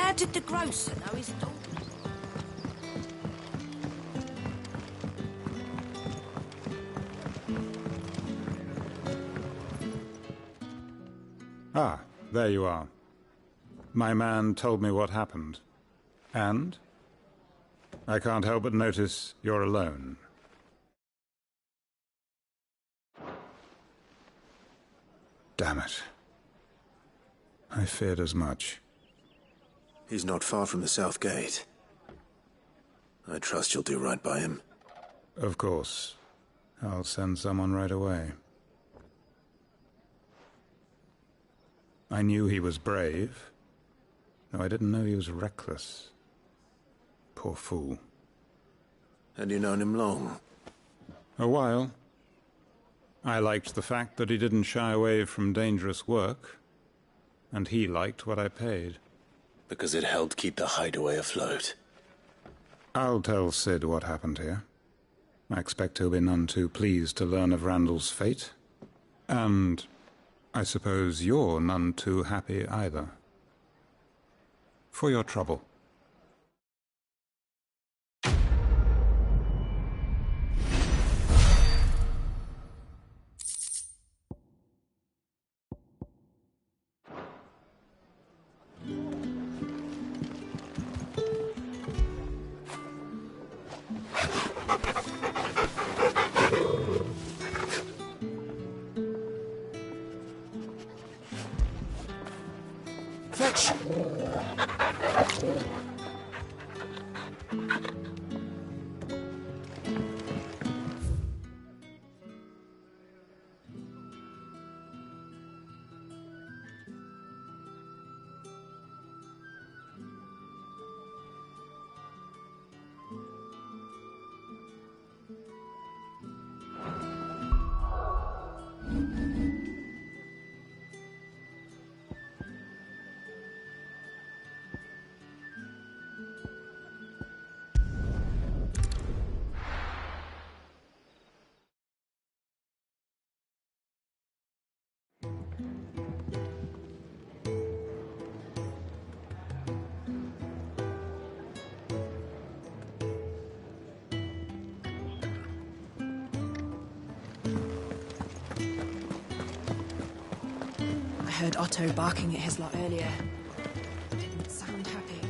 How did the grocer know his daughter? Ah, there you are. My man told me what happened. And? I can't help but notice you're alone. Damn it. I feared as much. He's not far from the South Gate. I trust you'll do right by him. Of course. I'll send someone right away. I knew he was brave, though I didn't know he was reckless. Poor fool. Had you known him long? A while. I liked the fact that he didn't shy away from dangerous work, and he liked what I paid. Because it helped keep the hideaway afloat. I'll tell Sid what happened here. I expect he'll be none too pleased to learn of Randall's fate. And I suppose you're none too happy either. For your trouble. Fetch! I heard Otto barking at his lot earlier. Didn't sound happy.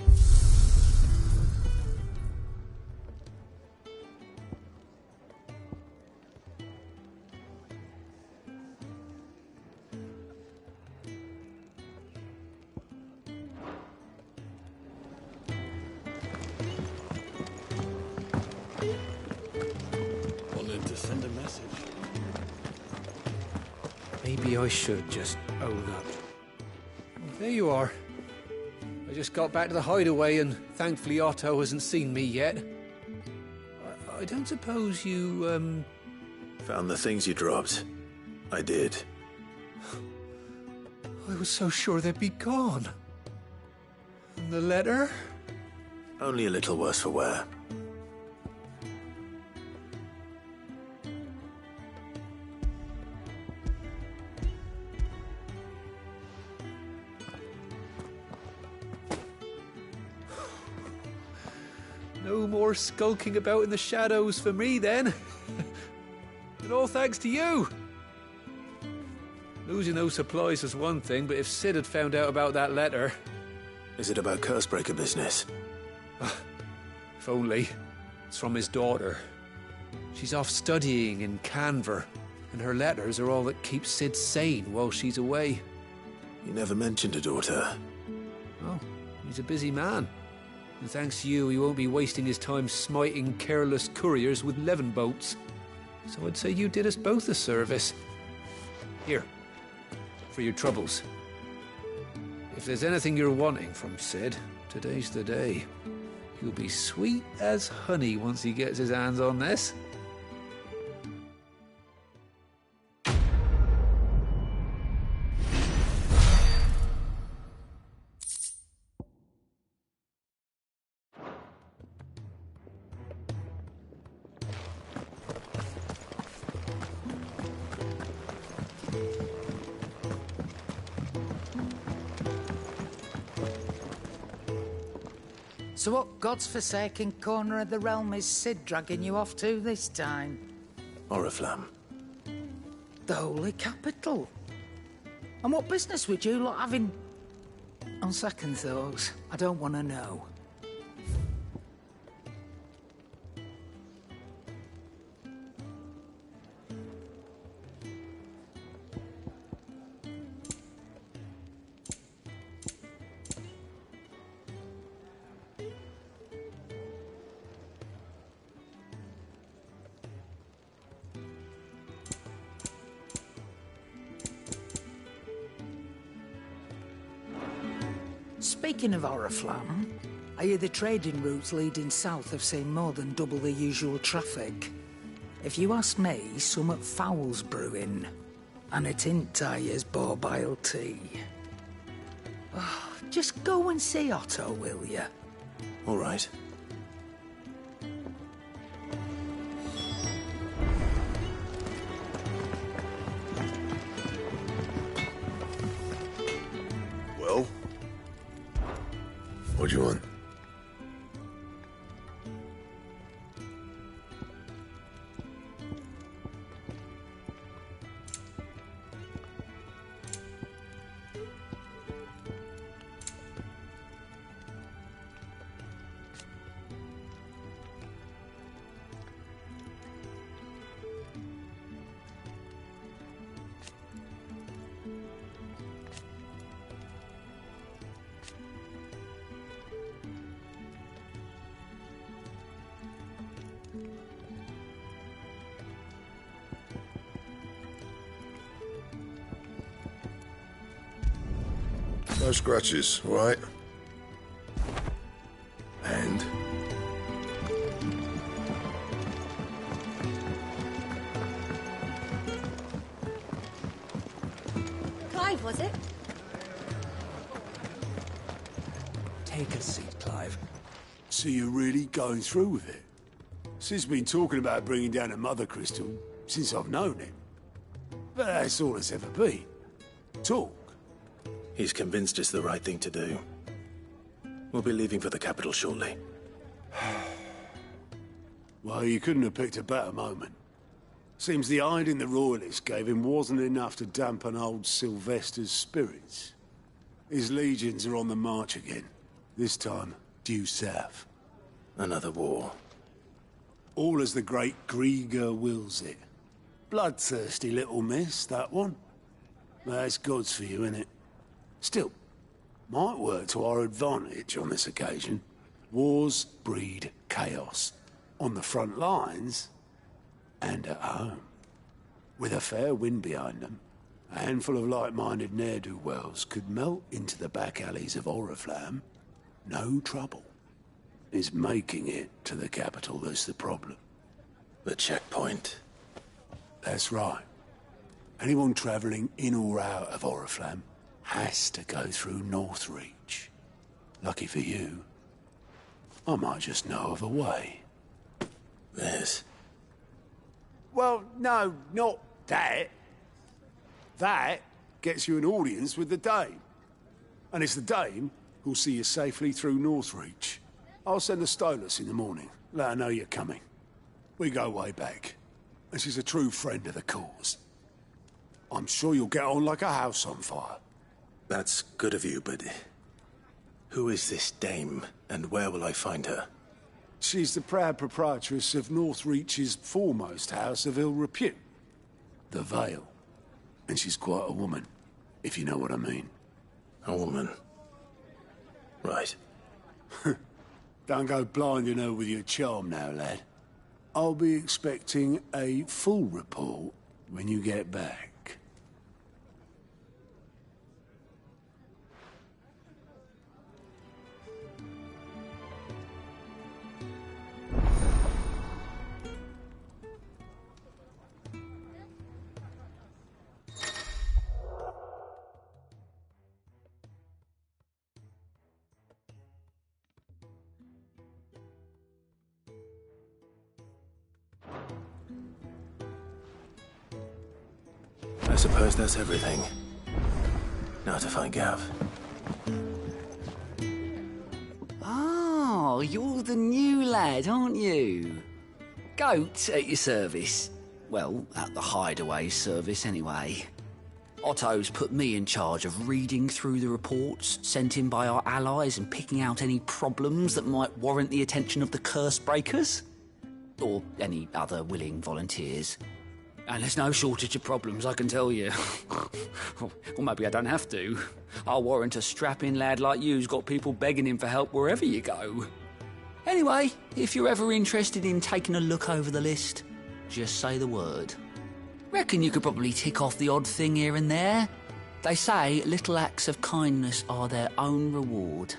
Wanted to send a message. Maybe I should just own up. There you are. I just got back to the hideaway and thankfully Otto hasn't seen me yet. I don't suppose you, Found the things you dropped. I did. I was so sure they'd be gone. And the letter? Only a little worse for wear. No more skulking about in the shadows for me, then. And all thanks to you. Losing those supplies was one thing, but if Sid had found out about that letter... Is it about Cursebreaker business? If only. It's from his daughter. She's off studying in Canver, and her letters are all that keeps Sid sane while she's away. You never mentioned a daughter. Oh, he's a busy man. And thanks to you, he won't be wasting his time smiting careless couriers with levin boats. So I'd say you did us both a service. Here, for your troubles. If there's anything you're wanting from Sid, today's the day. He'll be sweet as honey once he gets his hands on this. So what god's-forsaken corner of the realm is Sid dragging you off to this time? Oriflamme. The holy capital. And what business would you lot have in... On second thoughts, I don't want to know. Speaking of Oriflamme, I hear the trading routes leading south have seen more than double the usual traffic. If you ask me, summat foul's brewing. And it ain't Tyre's borbile tea. Oh, just go and see Otto, will ya? All right. Well? What do you want? No scratches, all right? And? Clive, was it? Take a seat, Clive. So you're really going through with it? Sid's been talking about bringing down a mother crystal since I've known him. But that's all it's ever been. Talk. He's convinced it's the right thing to do. We'll be leaving for the capital shortly. Well, you couldn't have picked a better moment. Seems the hiding the Royalists gave him wasn't enough to dampen old Sylvester's spirits. His legions are on the march again. This time, due south. Another war. All as the great Grieger wills it. Bloodthirsty little miss, that one. That's God's for you, innit? Still, might work to our advantage on this occasion. Wars breed chaos. On the front lines, and at home. With a fair wind behind them, a handful of like-minded ne'er-do-wells could melt into the back alleys of Oriflamme. No trouble. It's making it to the capital that's the problem. The checkpoint. That's right. Anyone travelling in or out of Oriflamme has to go through Northreach. Lucky for you, I might just know of a way. This. Well, no, not that. That gets you an audience with the Dame. And it's the Dame who'll see you safely through Northreach. I'll send the Stolas in the morning. Let her know you're coming. We go way back. And she's a true friend of the cause. I'm sure you'll get on like a house on fire. That's good of you, but... who is this Dame, and where will I find her? She's the proud proprietress of Northreach's foremost house of ill repute. The Vale. And she's quite a woman, if you know what I mean. A woman. Right. Don't go blinding her with your charm now, lad. I'll be expecting a full report when you get back. I suppose that's everything. Now to find Gav. Oh, Oh, you're the new lad, aren't you? Goat at your service. Well, at the Hideaway service, anyway. Otto's put me in charge of reading through the reports sent in by our allies and picking out any problems that might warrant the attention of the curse breakers. Or any other willing volunteers. And there's no shortage of problems, I can tell you. Or maybe I don't have to. I'll warrant a strapping lad like you's got people begging him for help wherever you go. Anyway, if you're ever interested in taking a look over the list, just say the word. Reckon you could probably tick off the odd thing here and there. They say little acts of kindness are their own reward.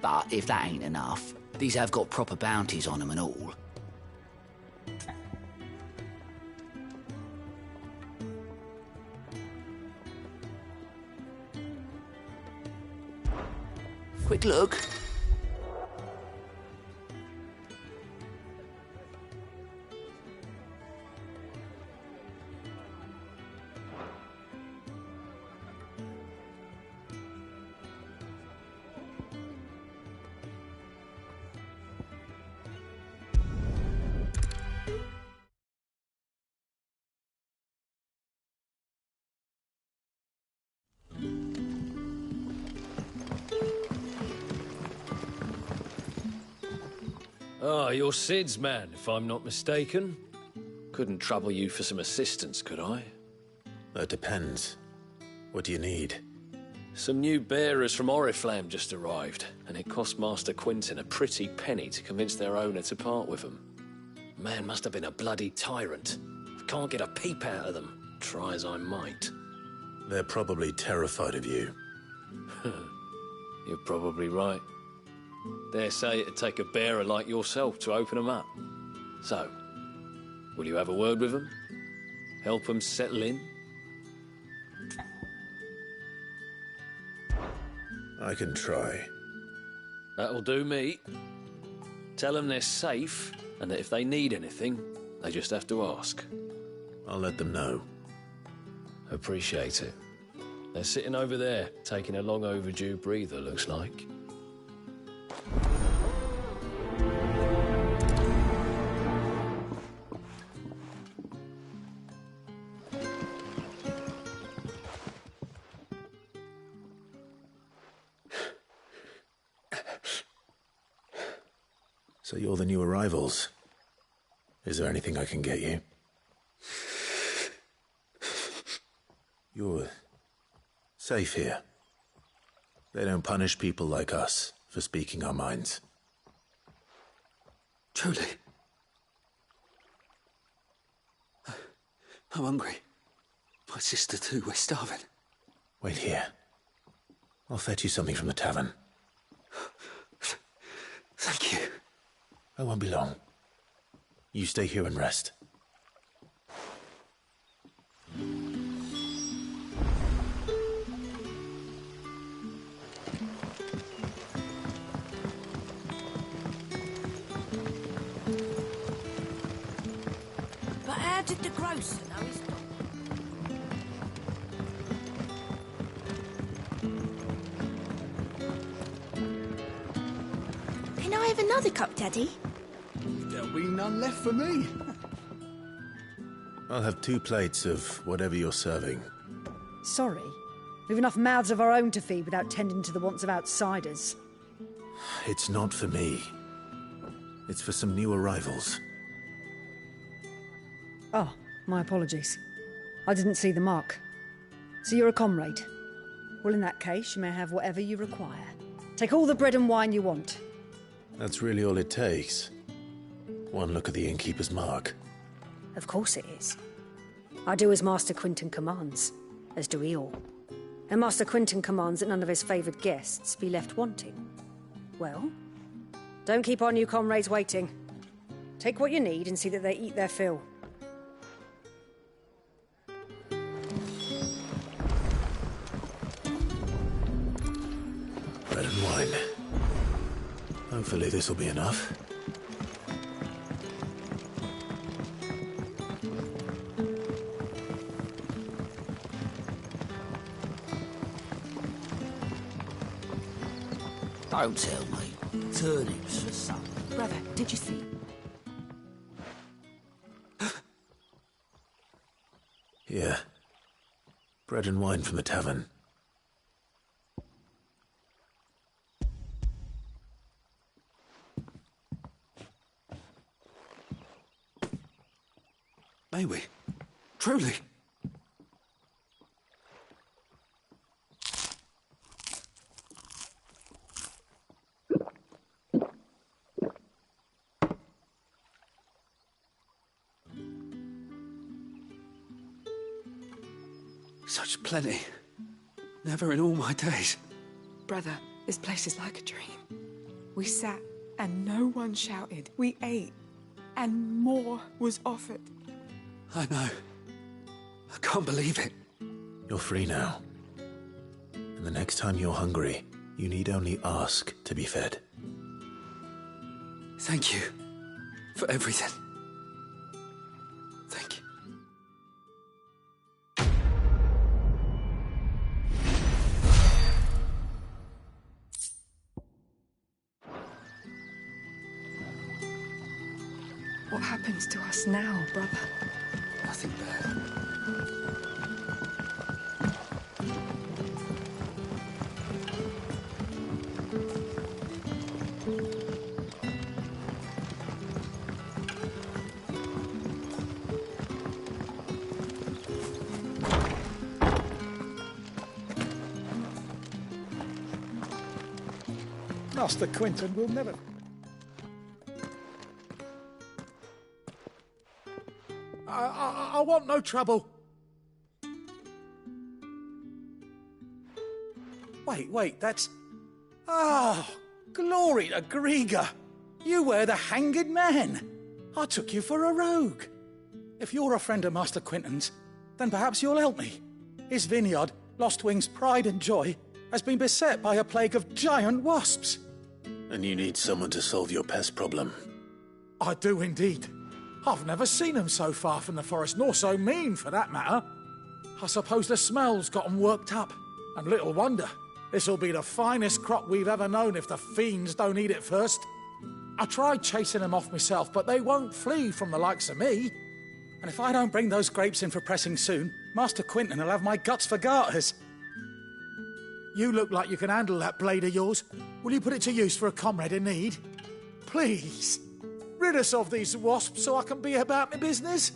But if that ain't enough, these have got proper bounties on them and all. Quick look. Ah, you're Sid's man, if I'm not mistaken. Couldn't trouble you for some assistance, could I? That depends. What do you need? Some new bearers from Oriflamme just arrived, and it cost Master Quinton a pretty penny to convince their owner to part with them. Man must have been a bloody tyrant. I can't get a peep out of them, try as I might. They're probably terrified of you. You're probably right. Dare say it'd take a bearer like yourself to open them up. So, will you have a word with them? Help them settle in? I can try. That'll do me. Tell them they're safe, and that if they need anything, they just have to ask. I'll let them know. Appreciate it. They're sitting over there, taking a long overdue breather, looks like. So you're the new arrivals. Is there anything I can get you? You're safe here. They don't punish people like us for speaking our minds. Truly. I'm hungry. My sister too, we're starving. Wait here. I'll fetch you something from the tavern. Thank you. I won't be long. You stay here and rest. But how did the grocer know he's not? Can I have another cup, Daddy? There'll be none left for me. I'll have 2 plates of whatever you're serving. Sorry. We've enough mouths of our own to feed without tending to the wants of outsiders. It's not for me. It's for some new arrivals. Oh, my apologies. I didn't see the mark. So you're a comrade? Well, in that case, you may have whatever you require. Take all the bread and wine you want. That's really all it takes. One look at the innkeeper's mark. Of course it is. I do as Master Quinton commands, as do we all. And Master Quinton commands that none of his favoured guests be left wanting. Well, don't keep our new comrades waiting. Take what you need and see that they eat their fill. Bread and wine. Hopefully this'll be enough. Don't tell me. Turnips for supper. Brother, did you see? Yeah. Bread and wine from the tavern. May we? Truly? Such plenty. Never in all my days. Brother, this place is like a dream. We sat and no one shouted. We ate and more was offered. I know. I can't believe it. You're free now. And the next time you're hungry, you need only ask to be fed. Thank you for everything. Thank you. What happens to us now, brother? Nothing bad. Master Quinton will never... I want no trouble. Wait, that's... Oh, glory to Grieger. You were the hanged man. I took you for a rogue. If you're a friend of Master Quinton's, then perhaps you'll help me. His vineyard, Lostwing's pride and joy, has been beset by a plague of giant wasps. And you need someone to solve your pest problem. I do indeed. I've never seen them so far from the forest, nor so mean, for that matter. I suppose the smell's got them worked up. And little wonder. This'll be the finest crop we've ever known if the fiends don't eat it first. I tried chasing them off myself, but they won't flee from the likes of me. And if I don't bring those grapes in for pressing soon, Master Quinton will have my guts for garters. You look like you can handle that blade of yours. Will you put it to use for a comrade in need? Please. Rid us of these wasps so I can be about my business.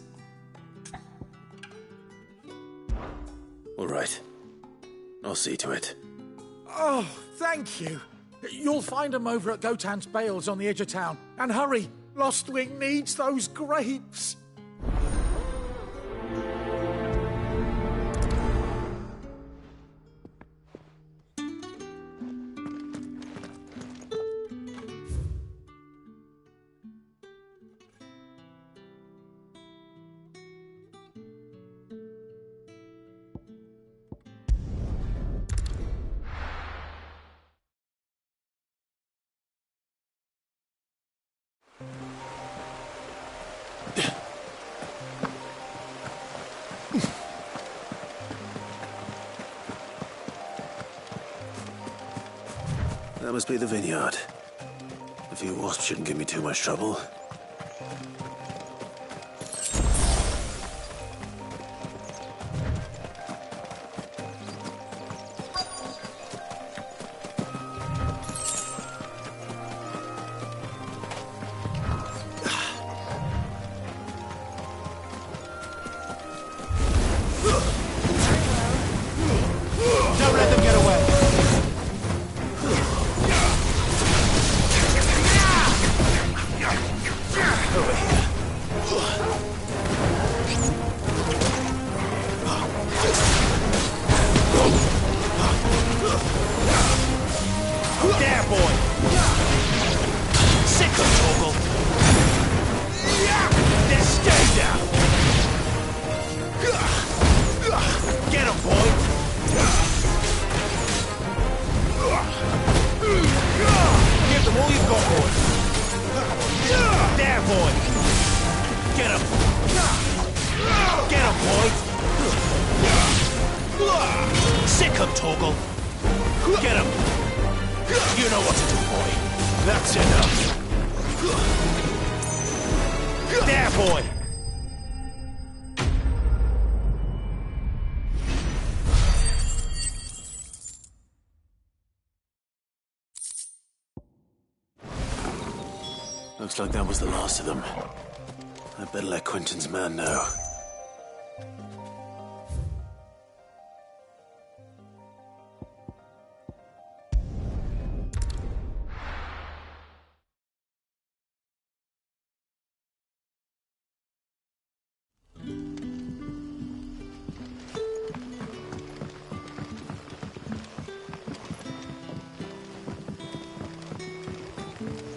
All right. I'll see to it. Oh, thank you. You'll find them over at Gotan's Bales on the edge of town. And hurry, Lostwing needs those grapes. That must be the vineyard. A few wasps shouldn't give me too much trouble. Don't let them get away. There, boy! Sick of Toggle! Then stay down! Get him, boy! Give them all you've got, boy! There, boy! Get him! Get him, boy! Sick of Toggle! Get him! You know what to do, boy. That's enough. There, boy! Looks like that was the last of them. I better let Quentin's man know.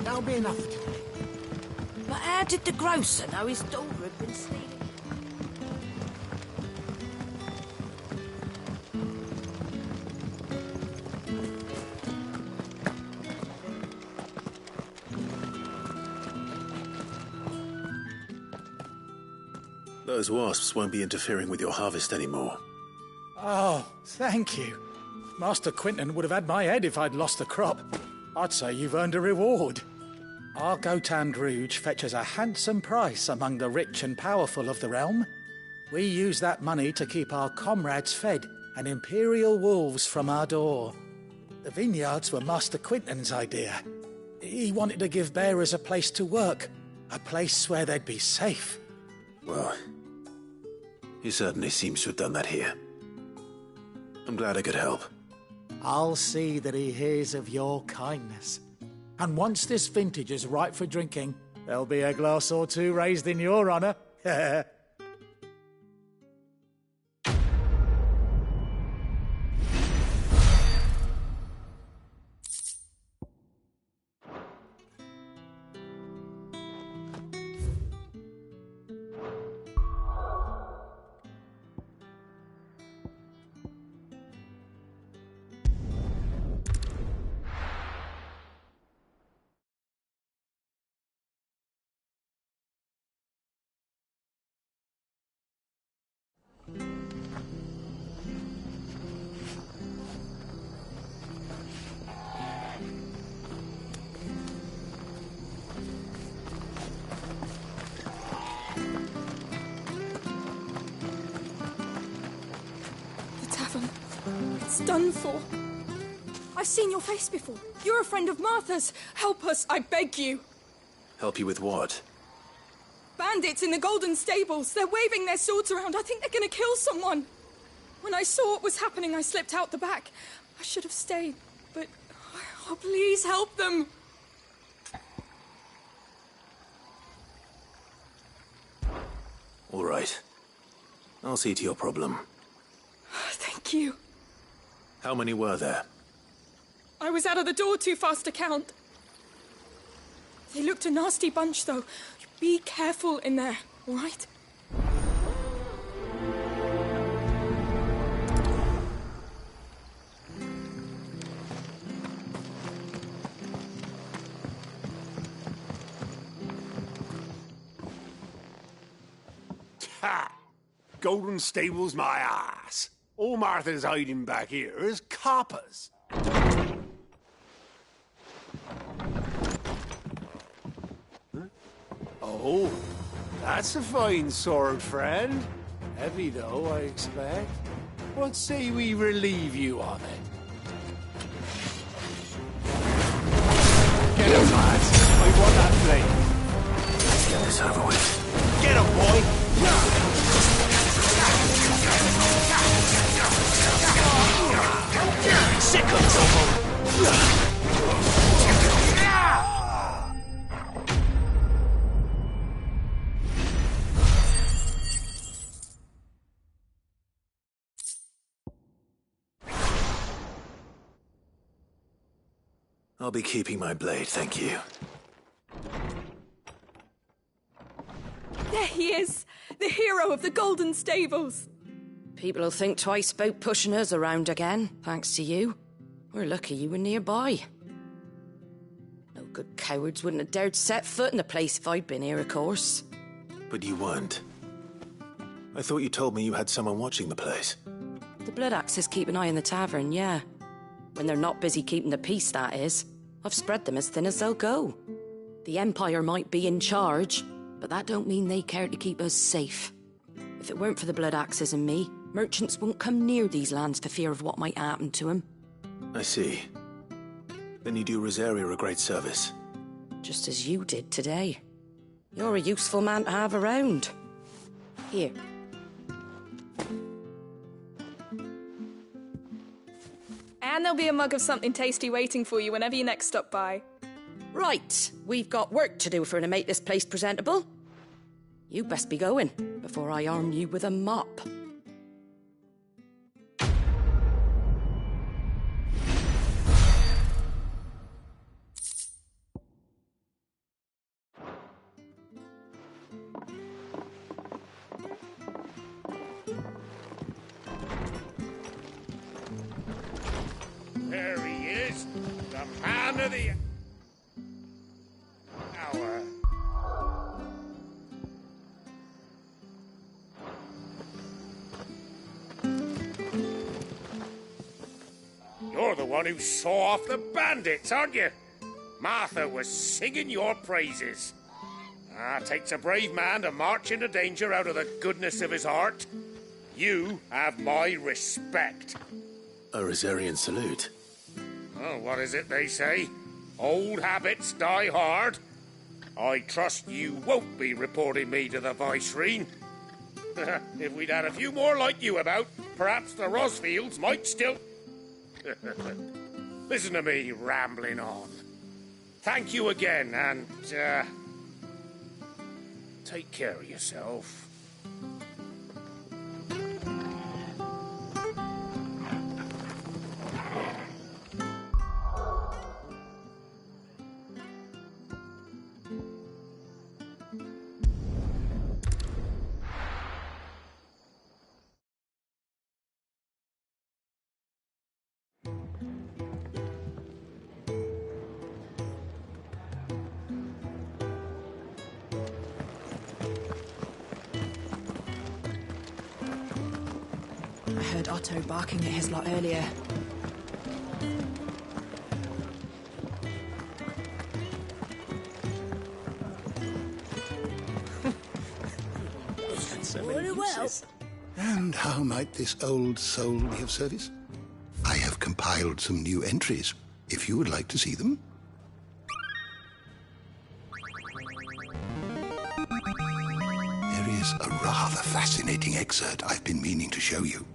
That'll be enough for today. But how did the grocer know his daughter had been stealing? Those wasps won't be interfering with your harvest anymore. Oh, thank you. Master Quentin would have had my head if I'd lost the crop. I'd say you've earned a reward. Our Gotand Rouge fetches a handsome price among the rich and powerful of the realm. We use that money to keep our comrades fed and imperial wolves from our door. The vineyards were Master Quentin's idea. He wanted to give bearers a place to work, a place where they'd be safe. Well, he certainly seems to have done that here. I'm glad I could help. I'll see that he hears of your kindness. And once this vintage is ripe for drinking, there'll be a glass or two raised in your honour. It's done for. I've seen your face before. You're a friend of Martha's. Help us, I beg you. Help you with what? Bandits in the Golden Stables. They're waving their swords around. I think they're going to kill someone. When I saw what was happening, I slipped out the back. I should have stayed, but... Oh, please help them. All right. I'll see to your problem. Thank you. How many were there? I was out of the door too fast to count. They looked a nasty bunch, though. Be careful in there, all right? Ha! Golden Stables, my ass. All Martha's hiding back here is coppers. Huh? Oh, that's a fine sword, friend. Heavy, though, I expect. What say we relieve you of it? Get him, lads. I want that blade. Let's get this over with. Get him, boy! Sick of trouble! I'll be keeping my blade, thank you. There he is, the hero of the Golden Stables. People will think twice about pushing us around again, thanks to you. We're lucky you were nearby. No good cowards wouldn't have dared set foot in the place if I'd been here, of course. But you weren't. I thought you told me you had someone watching the place. The Blood Axes keep an eye on the tavern, yeah. When they're not busy keeping the peace, that is. I've spread them as thin as they'll go. The Empire might be in charge, but that don't mean they care to keep us safe. If it weren't for the blood axes and me, merchants won't come near these lands for fear of what might happen to them. I see. Then you do Rosaria a great service. Just as you did today. You're a useful man to have around. Here. And there'll be a mug of something tasty waiting for you whenever you next stop by. Right, we've got work to do for to make this place presentable. You best be going, before I arm you with a mop. There he is, the man of the hour. You're the one who saw off the bandits, aren't you? Martha was singing your praises. Takes a brave man to march into danger out of the goodness of his heart. You have my respect. A Rosarian salute. Oh, what is it they say? Old habits die hard. I trust you won't be reporting me to the Vicereine. If we'd had a few more like you about, perhaps the Rosfields might still... Listen to me rambling on. Thank you again, and, take care of yourself. I heard Otto barking at his lot earlier. And how might this old soul be of service? I have compiled some new entries, if you would like to see them. There is a rather fascinating excerpt I've been meaning to show you.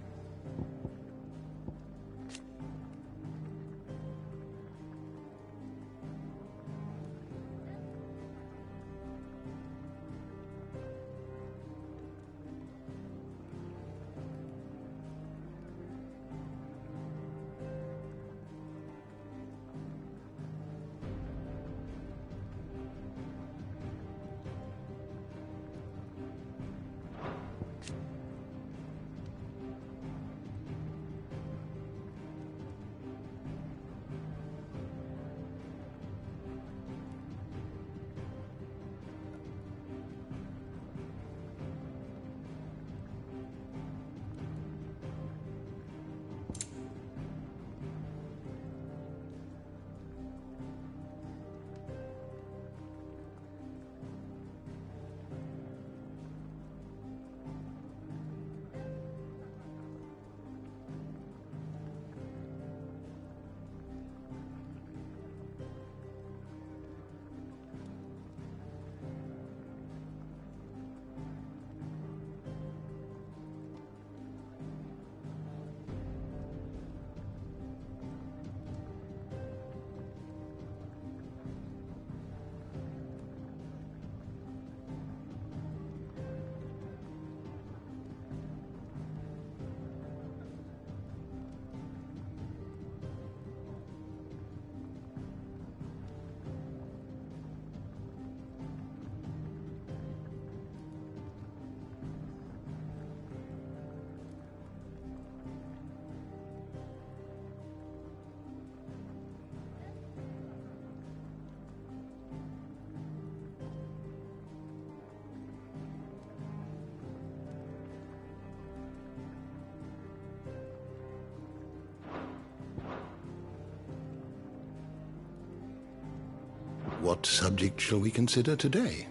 What subject shall we consider today?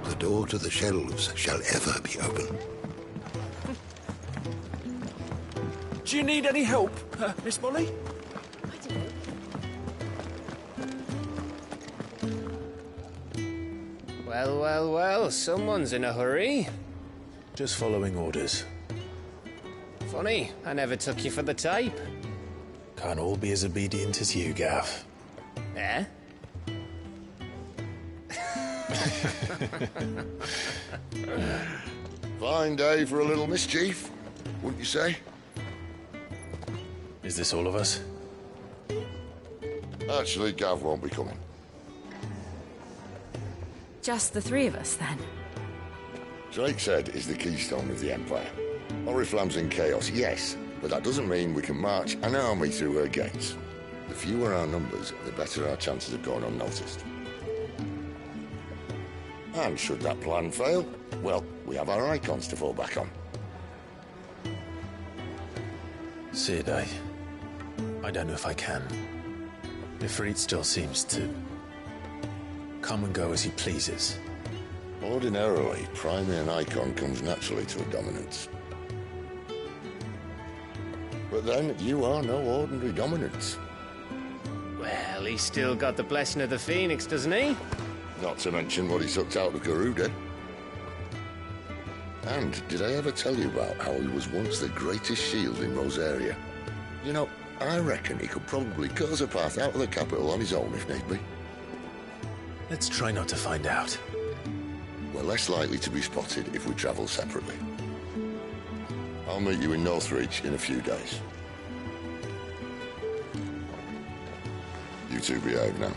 The door to the shelves shall ever be open. Do you need any help, Miss Molly? Well, well, well, someone's in a hurry. Just following orders. Funny, I never took you for the type. Can't all be as obedient as you, Gav. Eh? Fine day for a little mischief, wouldn't you say? Is this all of us? Actually, Gav won't be coming. Just the three of us, then? Drake's Head is the keystone of the Empire. Oriflamme's in chaos, yes, but that doesn't mean we can march an army through her gates. The fewer our numbers, the better our chances of going unnoticed. And should that plan fail, well, we have our icons to fall back on. Sid, I don't know if I can. Ifrit still seems to come and go as he pleases. Ordinarily, priming an icon comes naturally to a dominance. But then, you are no ordinary dominance. Well, he's still got the blessing of the Phoenix, doesn't he? Not to mention what he sucked out of Garuda. And did I ever tell you about how he was once the greatest shield in Rosaria? You know, I reckon he could probably cut us a path out of the capital on his own if need be. Let's try not to find out. We're less likely to be spotted if we travel separately. I'll meet you in Northreach in a few days. You two behave now.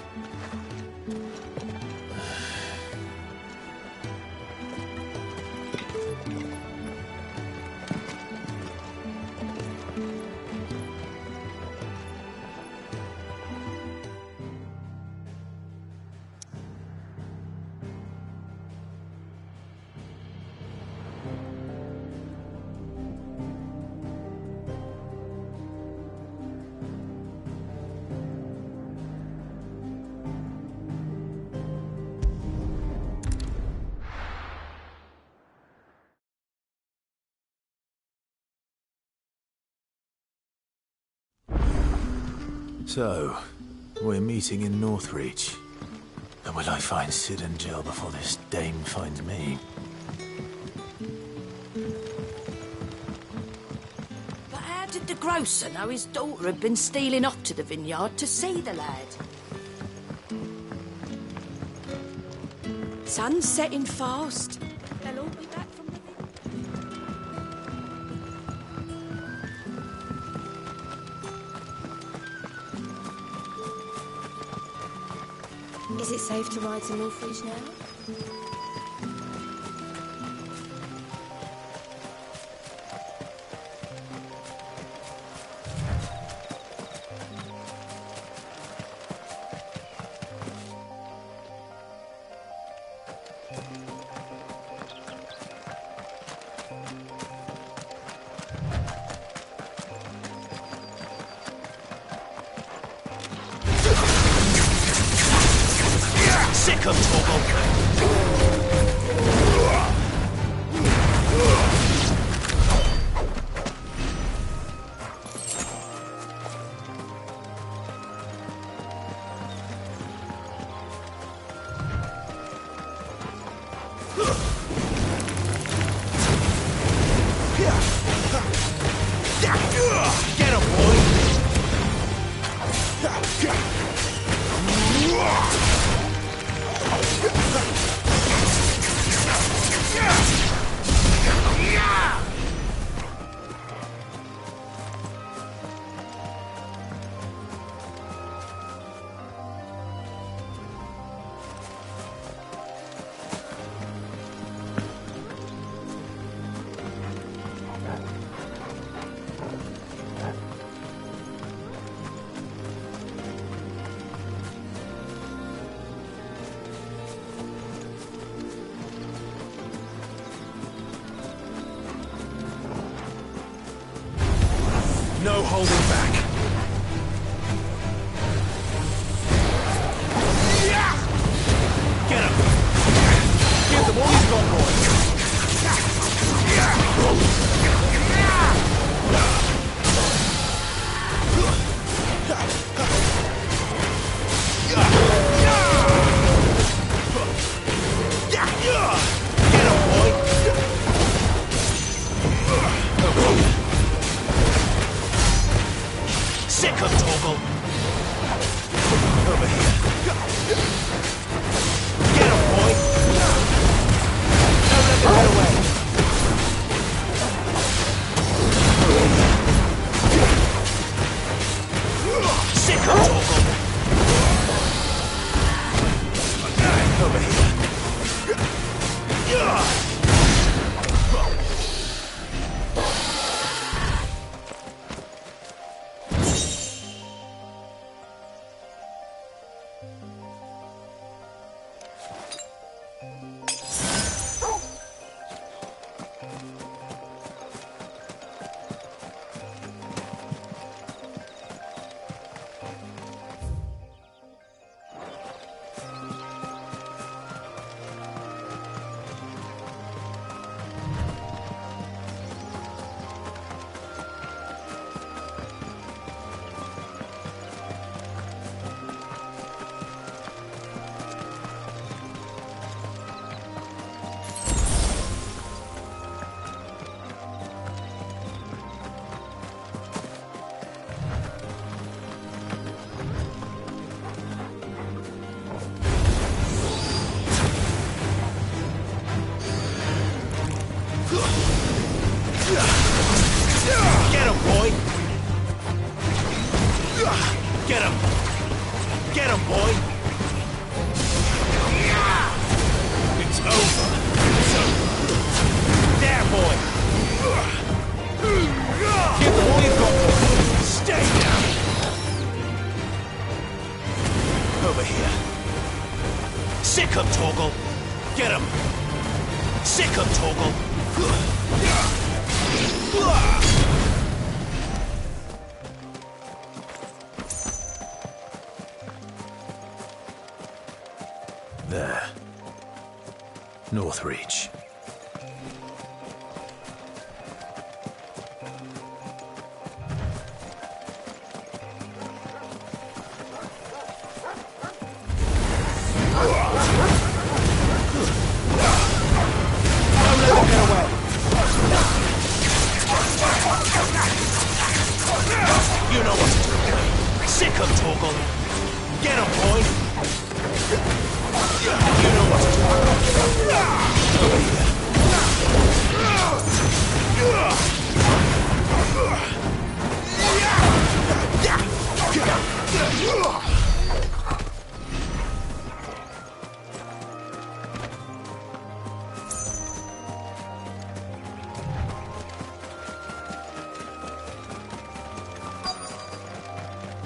So, we're meeting in Northreach. And will I find Sid and Jill before this dame finds me? grocer know his daughter had been stealing off to the vineyard to see the lad? Sun's setting fast. They'll all be back from the vineyard. Is it safe to ride to Northridge now? Sick of Get him, boy! No holding back. Get him. Give them all he's got, boys. Get him, boy. Sick of Torgal. Over here. Get him, boy. Don't let them get away. Sick of Torgal. Over here. Get him, boy! Get him! Get him, boy! It's over! It's over! There, boy! Give them all you've got! Stay down! Over here. Sick of Torgal! Get him! Sick of Torgal! There. Northreach. Don't let them get away.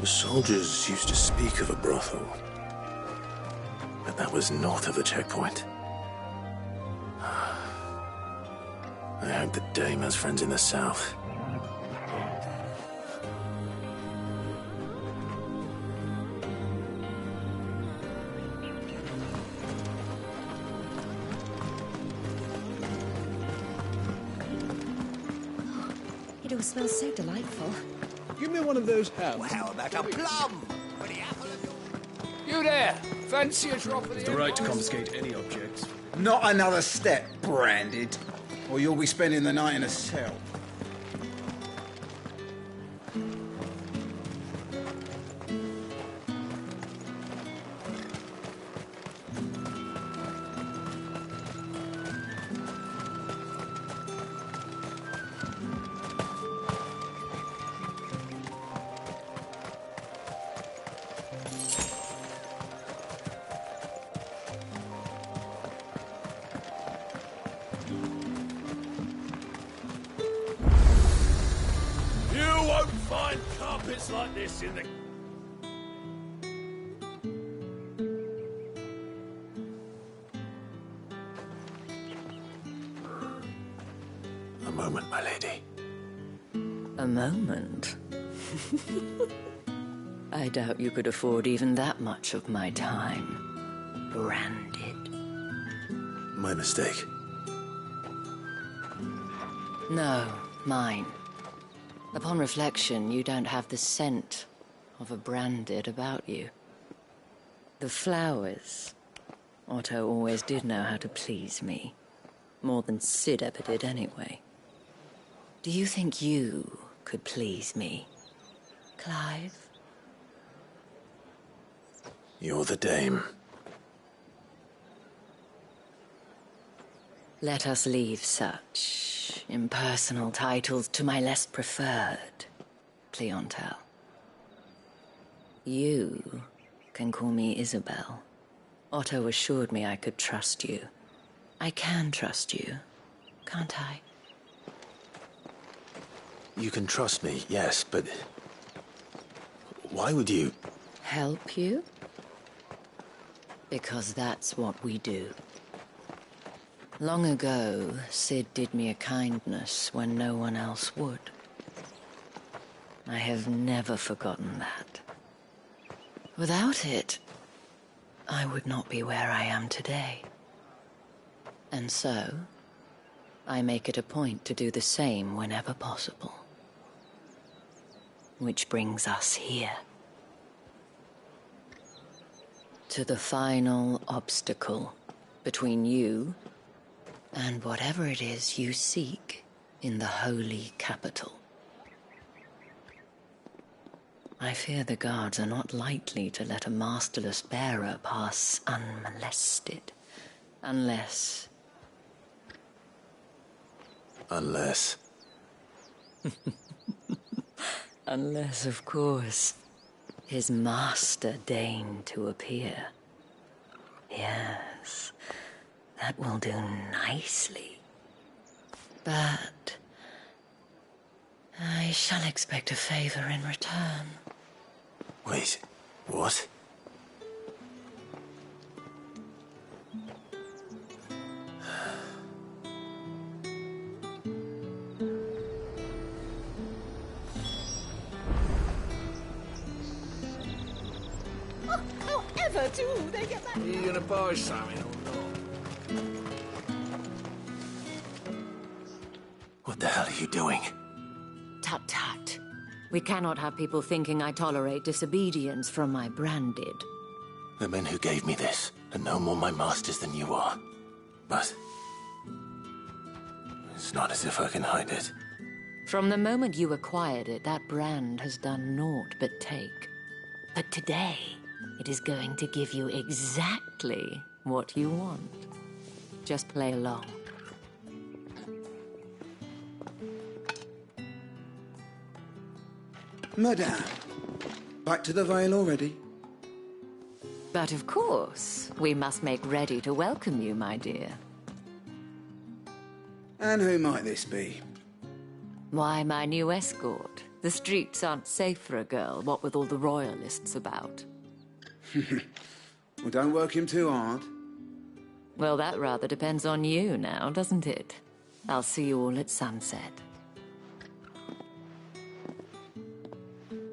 The soldiers used to speak of a brothel, but that was north of the checkpoint. I heard the dame has friends in the south. It all smells so delightful. Give me one of those halves. Well, how about a plum? For the apple of your... You there! Fancy a drop of the... The right to confiscate any objects. Not another step, Branded, or you'll be spending the night in a cell. You won't find carpets like this in the... A moment, my lady. A moment? I doubt you could afford even that much of my time. Branded. My mistake. No, mine. Upon reflection, you don't have the scent of a Branded about you. The flowers. Otto always did know how to please me. More than Sid ever did anyway. Do you think you could please me, Clive? You're the dame. Let us leave such impersonal titles to my less preferred clientele. You can call me Isabel. Otto assured me I could trust you. I can trust you, can't I? You can trust me, yes, but... why would you... Help you? Because that's what we do. Long ago, Sid did me a kindness when no one else would. I have never forgotten that. Without it, I would not be where I am today. And so, I make it a point to do the same whenever possible. Which brings us here. To the final obstacle between you and whatever it is you seek in the holy capital. I fear the guards are not likely to let a masterless bearer pass unmolested, unless... Unless... Unless, of course, his master deigned to appear. Yes, that will do nicely. But I shall expect a favor in return. Wait, what? However do they get that? Are you gonna buy something or not? What the hell are you doing? Tut tut. We cannot have people thinking I tolerate disobedience from my Branded. The men who gave me this are no more my masters than you are. But... it's not as if I can hide it. From the moment you acquired it, that brand has done naught but take. But today, it is going to give you exactly what you want. Just play along. Madame, back to the Vale already? But of course, we must make ready to welcome you, my dear. And who might this be? Why, my new escort, The streets aren't safe for a girl, what with all the royalists about. Well, don't work him too hard. Well, that rather depends on you now, doesn't it? I'll see you all at sunset.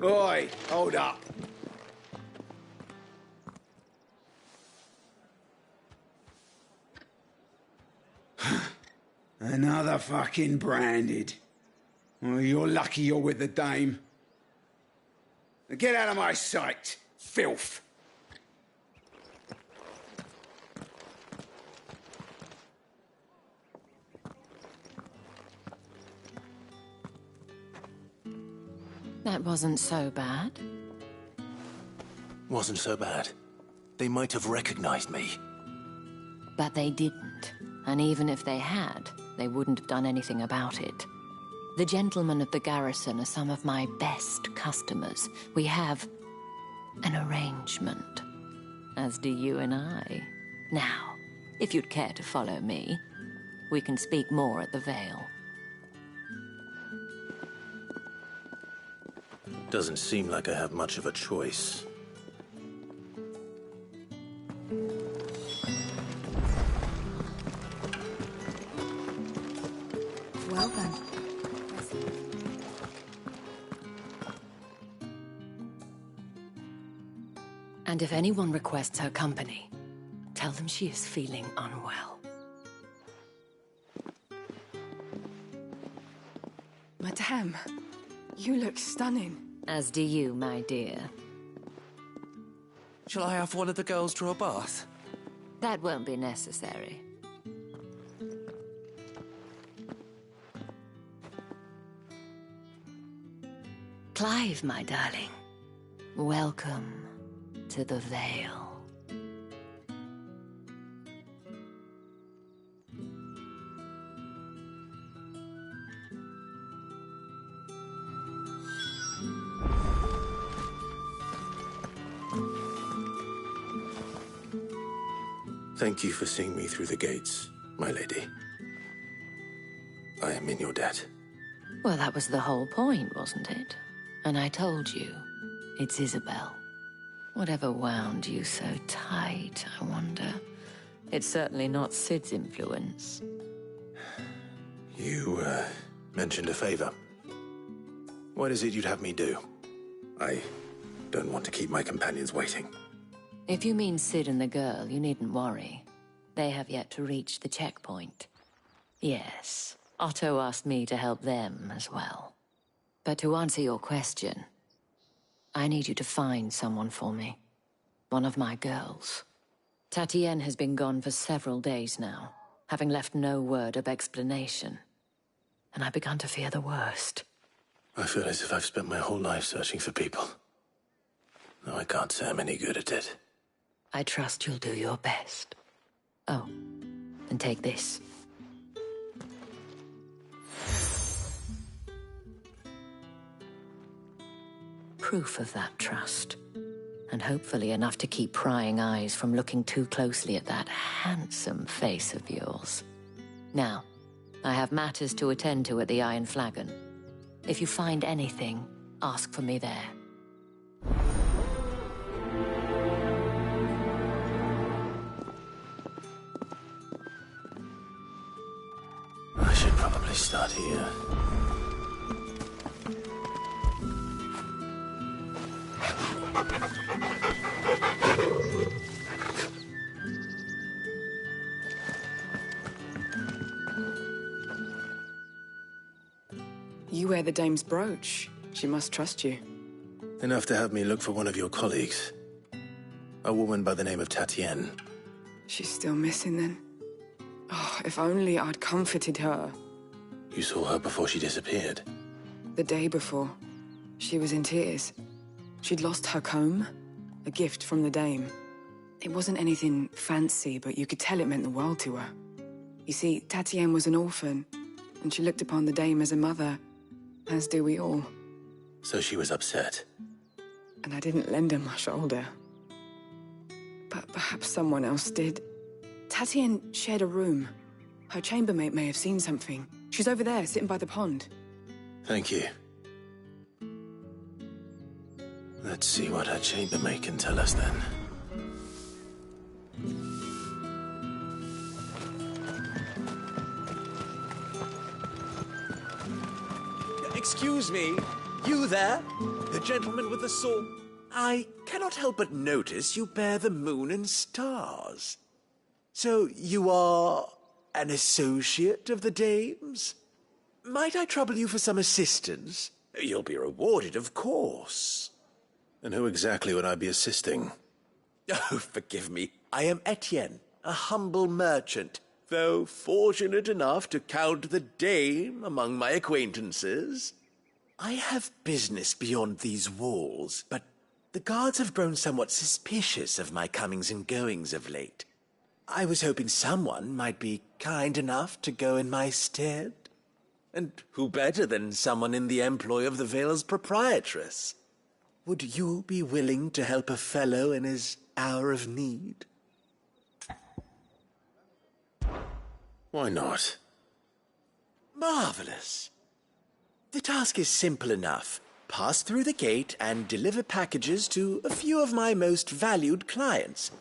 Oi, hold up. Another fucking branded. Well, you're lucky you're with the dame. Now get out of my sight, filth. That wasn't so bad. Wasn't so bad. They might have recognized me. But they didn't. And even if they had, they wouldn't have done anything about it. The gentlemen of the garrison are some of my best customers. We have an arrangement, as do you and I. Now, if you'd care to follow me, we can speak more at the Vale. Doesn't seem like I have much of a choice. Well then. And if anyone requests her company, tell them she is feeling unwell. Madame, you look stunning. As do you, my dear. Shall I have one of the girls draw a bath? That won't be necessary. Clive, my darling, welcome to the Vale. Thank you for seeing me through the gates, my lady. I am in your debt. Well, that was the whole point, wasn't it? And I told you, it's Isabel. Whatever wound you so tight, I wonder. It's certainly not Sid's influence. You, mentioned a favor. What is it you'd have me do? I don't want to keep my companions waiting. If you mean Sid and the girl, you needn't worry. They have yet to reach the checkpoint. Yes, Otto asked me to help them as well. But to answer your question, I need you to find someone for me. One of my girls. Tatienne has been gone for several days now, having left no word of explanation. And I've begun to fear the worst. I feel as if I've spent my whole life searching for people. No, I can't say I'm any good at it. I trust you'll do your best. Oh, and take this. Proof of that trust. And hopefully enough to keep prying eyes from looking too closely at that handsome face of yours. Now, I have matters to attend to at the Iron Flagon. If you find anything, ask for me there. I should probably start here. You wear the dame's brooch. She must trust you. Enough to have me look for one of your colleagues. A woman by the name of Tatienne. She's still missing then. Oh, if only I'd comforted her. You saw her before she disappeared. The day before, she was in tears. She'd lost her comb, a gift from the dame. It wasn't anything fancy, but you could tell it meant the world to her. You see, Tatienne was an orphan, and she looked upon the dame as a mother, as do we all. So she was upset. And I didn't lend her my shoulder. But perhaps someone else did. Tatienne shared a room. Her chambermaid may have seen something. She's over there, sitting by the pond. Thank you. Let's see what her chambermaid can tell us then. Excuse me, you there? The gentleman with the sword? I cannot help but notice you bear the moon and stars. So you are an associate of the dame's? Might I trouble you for some assistance? You'll be rewarded, of course. And who exactly would I be assisting? Oh, forgive me. I am Etienne, a humble merchant, though fortunate enough to count the dame among my acquaintances. I have business beyond these walls, but the guards have grown somewhat suspicious of my comings and goings of late. I was hoping someone might be kind enough to go in my stead. And who better than someone in the employ of the Vale's proprietress? Would you be willing to help a fellow in his hour of need? Why not? Marvelous. The task is simple enough. Pass through the gate and deliver packages to a few of my most valued clients.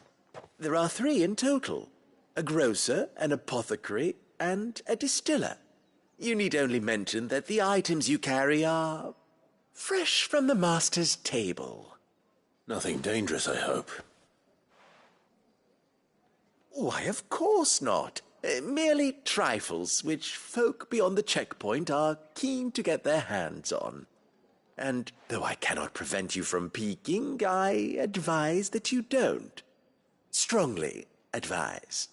There are 3 in total: a grocer, an apothecary, and a distiller. You need only mention that the items you carry are fresh from the master's table. Nothing dangerous, I hope. Why, of course not. Merely trifles which folk beyond the checkpoint are keen to get their hands on. And though I cannot prevent you from peeking, I advise that you don't. Strongly advise.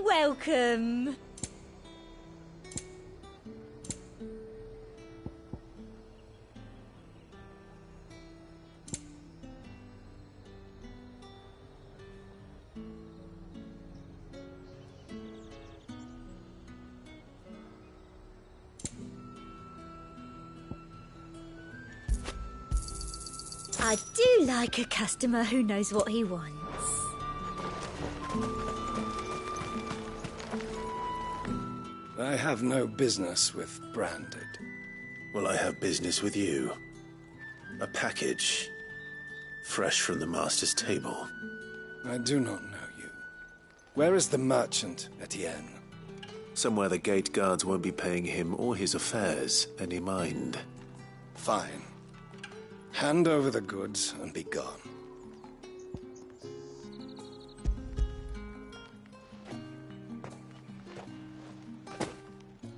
Welcome. I do like a customer who knows what he wants. I have no business with Branded. Well, I have business with you. A package, fresh from the master's table. I do not know you. Where is the merchant, Etienne? Somewhere the gate guards won't be paying him or his affairs any mind. Fine. Hand over the goods and be gone.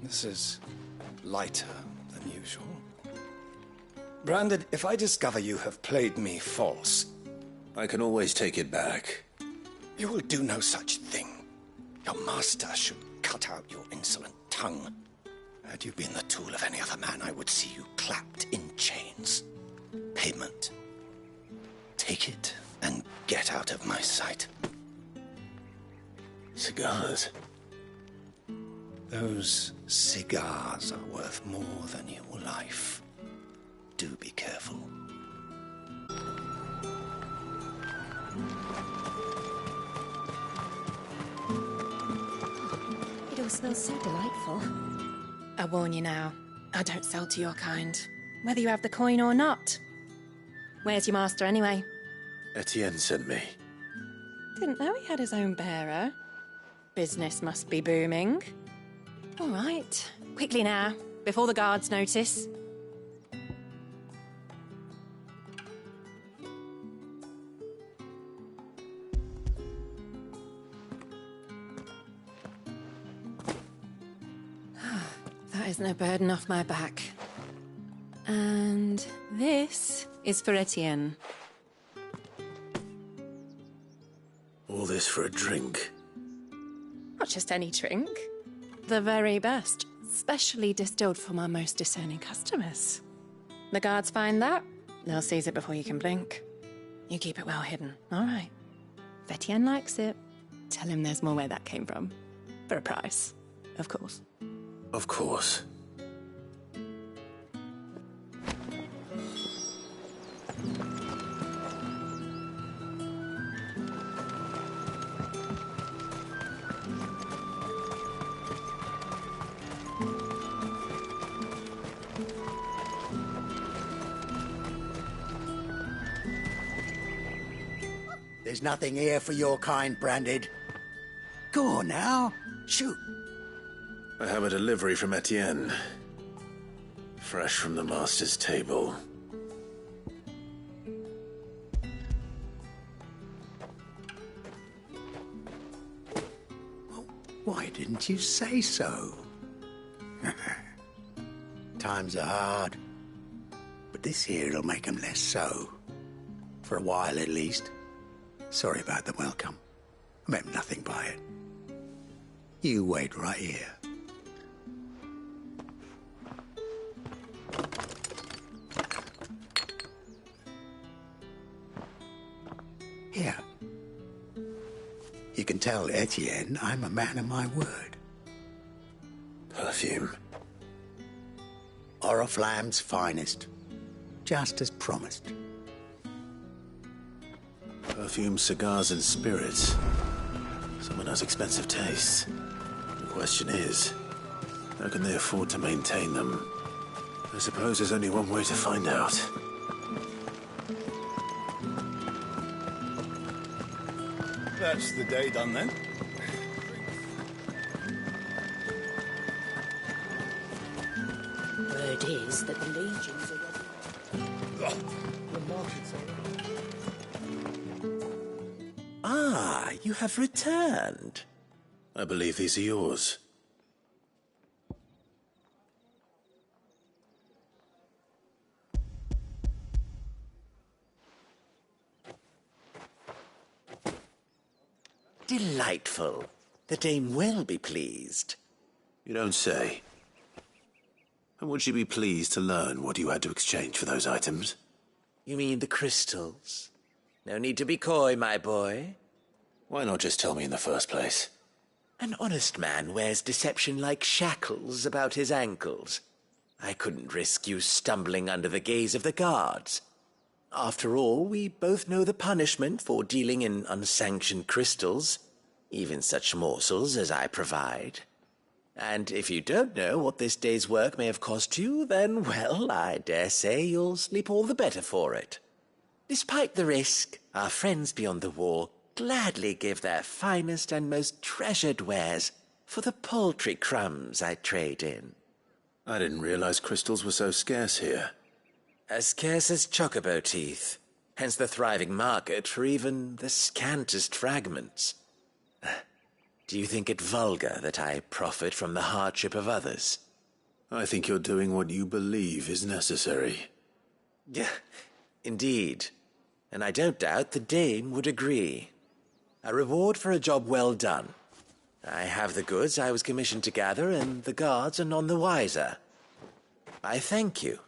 This is lighter than usual. Branded, if I discover you have played me false... I can always take it back. You will do no such thing. Your master should cut out your insolent tongue. Had you been the tool of any other man, I would see you clapped in chains. Payment. Take it and get out of my sight. Cigars. Those cigars are worth more than your life. Do be careful. It all smells so delightful. I warn you now, I don't sell to your kind, whether you have the coin or not. Where's your master anyway? Etienne sent me. Didn't know he had his own bearer. Business must be booming. All right, quickly now. before the guards notice. That is no burden off my back. And this is for Etienne. All this for a drink? Not just any drink. The very best, specially distilled for my most discerning customers. The guards find that, they'll seize it before you can blink. You keep it well hidden, all right? If Etienne likes it, tell him there's more where that came from. For a price, of course. Of course. There's nothing here for your kind, Branded. Go on now, shoot. I have a delivery from Etienne. Fresh from the master's table. Why didn't you say so? Times are hard. But this here'll make 'em less so. For a while, at least. Sorry about the welcome. I meant nothing by it. You wait right here. Here. You can tell Etienne I'm a man of my word. Perfume. Oriflamme's finest. Just as promised. Perfume, cigars, and spirits. Someone has expensive tastes. The question is, how can they afford to maintain them? I suppose there's only one way to find out. That's the day done then. Word is that the legions are... Ah, you have returned. I believe these are yours. Delightful. The dame will be pleased. You don't say. And would she be pleased to learn what you had to exchange for those items? You mean the crystals? No need to be coy, my boy. Why not just tell me in the first place? An honest man wears deception like shackles about his ankles. I couldn't risk you stumbling under the gaze of the guards. After all, we both know the punishment for dealing in unsanctioned crystals, even such morsels as I provide. And if you don't know what this day's work may have cost you, then, well, I dare say you'll sleep all the better for it. Despite the risk, our friends beyond the wall gladly give their finest and most treasured wares for the paltry crumbs I trade in. I didn't realize crystals were so scarce here. As scarce as chocobo teeth, hence the thriving market for even the scantest fragments. Do you think it vulgar that I profit from the hardship of others? I think you're doing what you believe is necessary. Yeah, indeed. And I don't doubt the dame would agree. A reward for a job well done. I have the goods I was commissioned to gather, and the guards are none the wiser. I thank you,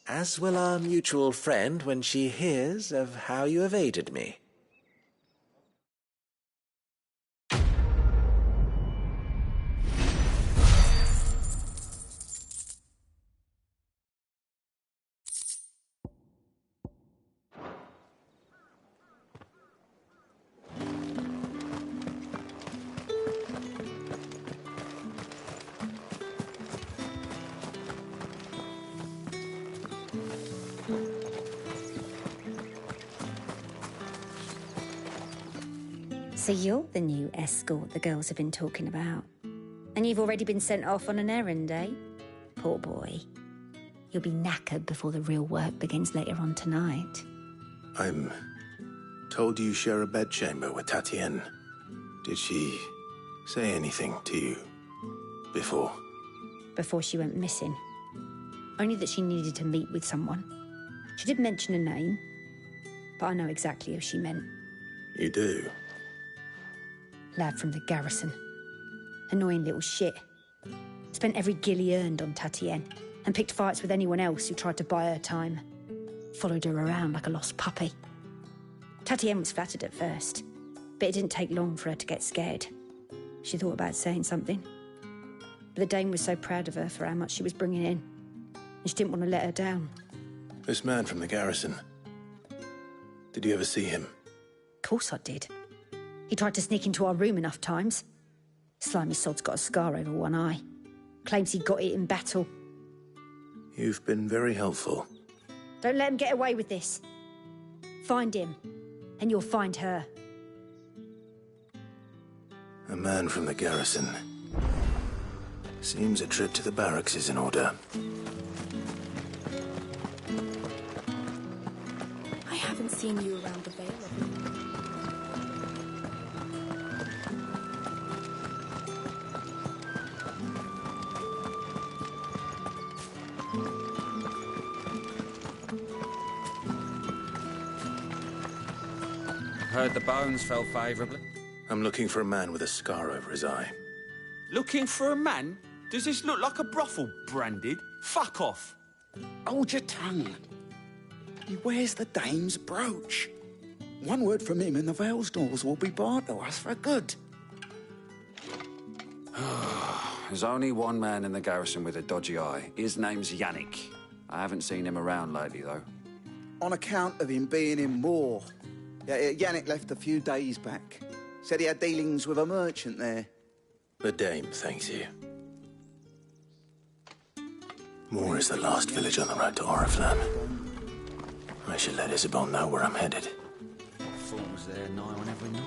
as will our mutual friend when she hears of how you have aided me. So you're the new escort the girls have been talking about. And you've already been sent off on an errand, eh? Poor boy. You'll be knackered before the real work begins later on tonight. I'm told you share a bedchamber with Tatienne. Did she say anything to you before? Before she went missing. Only that she needed to meet with someone. She did mention a name, but I know exactly who she meant. You do? Lad from the garrison. Annoying little shit. Spent every guil he earned on Tatienne, and picked fights with anyone else who tried to buy her time. Followed her around like a lost puppy. Tatienne was flattered at first, but it didn't take long for her to get scared. She thought about saying something. But the Dame was so proud of her for how much she was bringing in, and she didn't want to let her down. This man from the garrison. Did you ever see him? Of course I did. He tried to sneak into our room enough times. Slimy sod's got a scar over one eye. Claims he got it in battle. You've been very helpful. Don't let him get away with this. Find him, and you'll find her. A man from the garrison. Seems a trip to the barracks is in order. I haven't seen you around the Vale of late. Heard the bones fell favourably. I'm looking for a man with a scar over his eye. Looking for a man? Does this look like a brothel, Branded? Fuck off. Hold your tongue. He wears the Dame's brooch. One word from him and the Vale's doors will be barred to us for good. There's only one man in the garrison with a dodgy eye. His name's Yannick. I haven't seen him around lately, though. On account of him being in war. Yeah, Yannick left a few days back. Said he had dealings with a merchant there. The Dame thanks you. Moor is the last village on the road to Oriflamme. I should let Isabel know where I'm headed. Fool's there nigh on every night.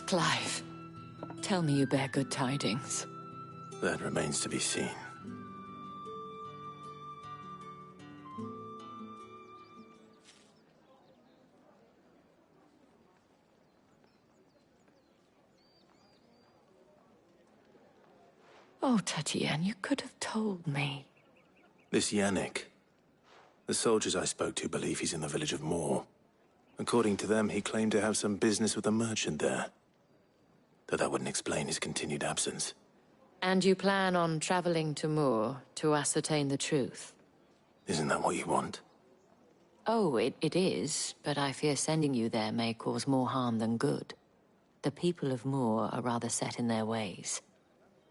Clive, tell me you bear good tidings. That remains to be seen. Oh, Tatienne, you could have told me. This Yannick. The soldiers I spoke to believe he's in the village of Moor. According to them, he claimed to have some business with a merchant there. Though that wouldn't explain his continued absence. And you plan on traveling to Moor to ascertain the truth? Isn't that what you want? Oh, it is, but I fear sending you there may cause more harm than good. The people of Moor are rather set in their ways.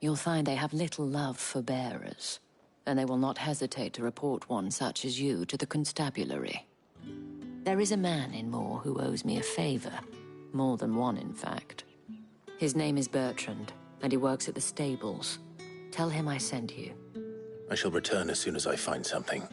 You'll find they have little love for bearers, and they will not hesitate to report one such as you to the constabulary. There is a man in Moor who owes me a favor. More than one, in fact. His name is Bertrand, and he works at the stables. Tell him I sent you. I shall return as soon as I find something.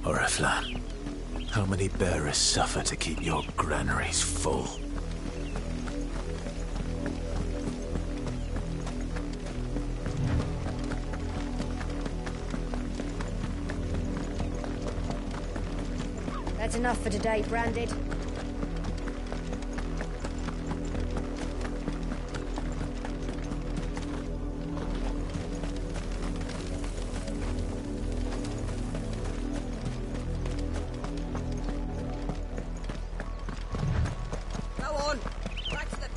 Oriflamme, how many bearers suffer to keep your granaries full? That's enough for today, Branded. Go on, back to the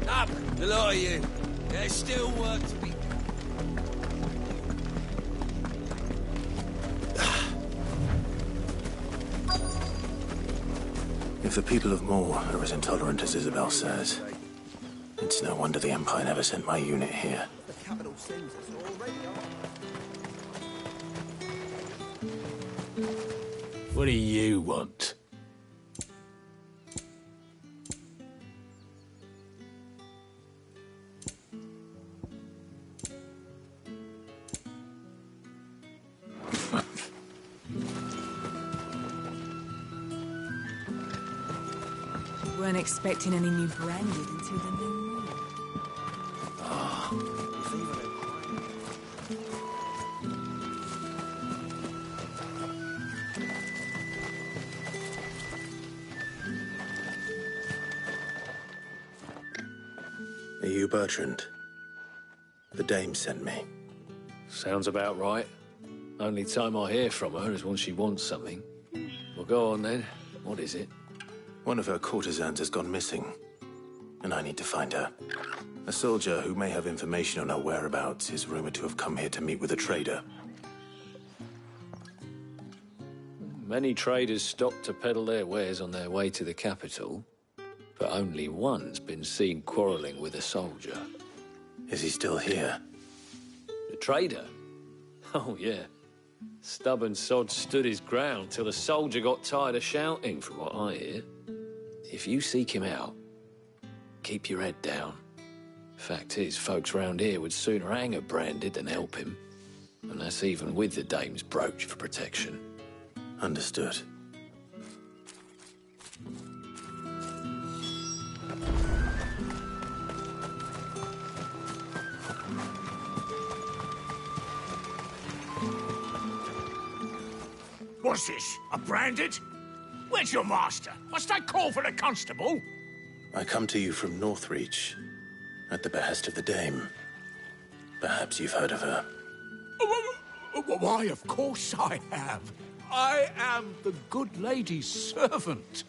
Up, the lot of you. There's still work to be... If the people of Moor are as intolerant as Isabel says, it's no wonder the Empire never sent my unit here. What do you want? Weren't expecting any new branded until the new moon. Are you Bertrand? The dame sent me. Sounds about right. Only time I hear from her is when she wants something. Well, go on then. What is it? One of her courtesans has gone missing, and I need to find her. A soldier who may have information on her whereabouts is rumored to have come here to meet with a trader. Many traders stop to peddle their wares on their way to the capital, but only one's been seen quarrelling with a soldier. Is he still here? The trader? Oh, yeah. Stubborn sod stood his ground till the soldier got tired of shouting, from what I hear. If you seek him out, keep your head down. Fact is, folks round here would sooner hang a Branded than help him. And that's even with the dame's brooch for protection. Understood. What's this? A Branded? Where's your master? Must I call for the constable? I come to you from Northreach, at the behest of the dame. Perhaps you've heard of her. Why, of course I have. I am the good lady's servant.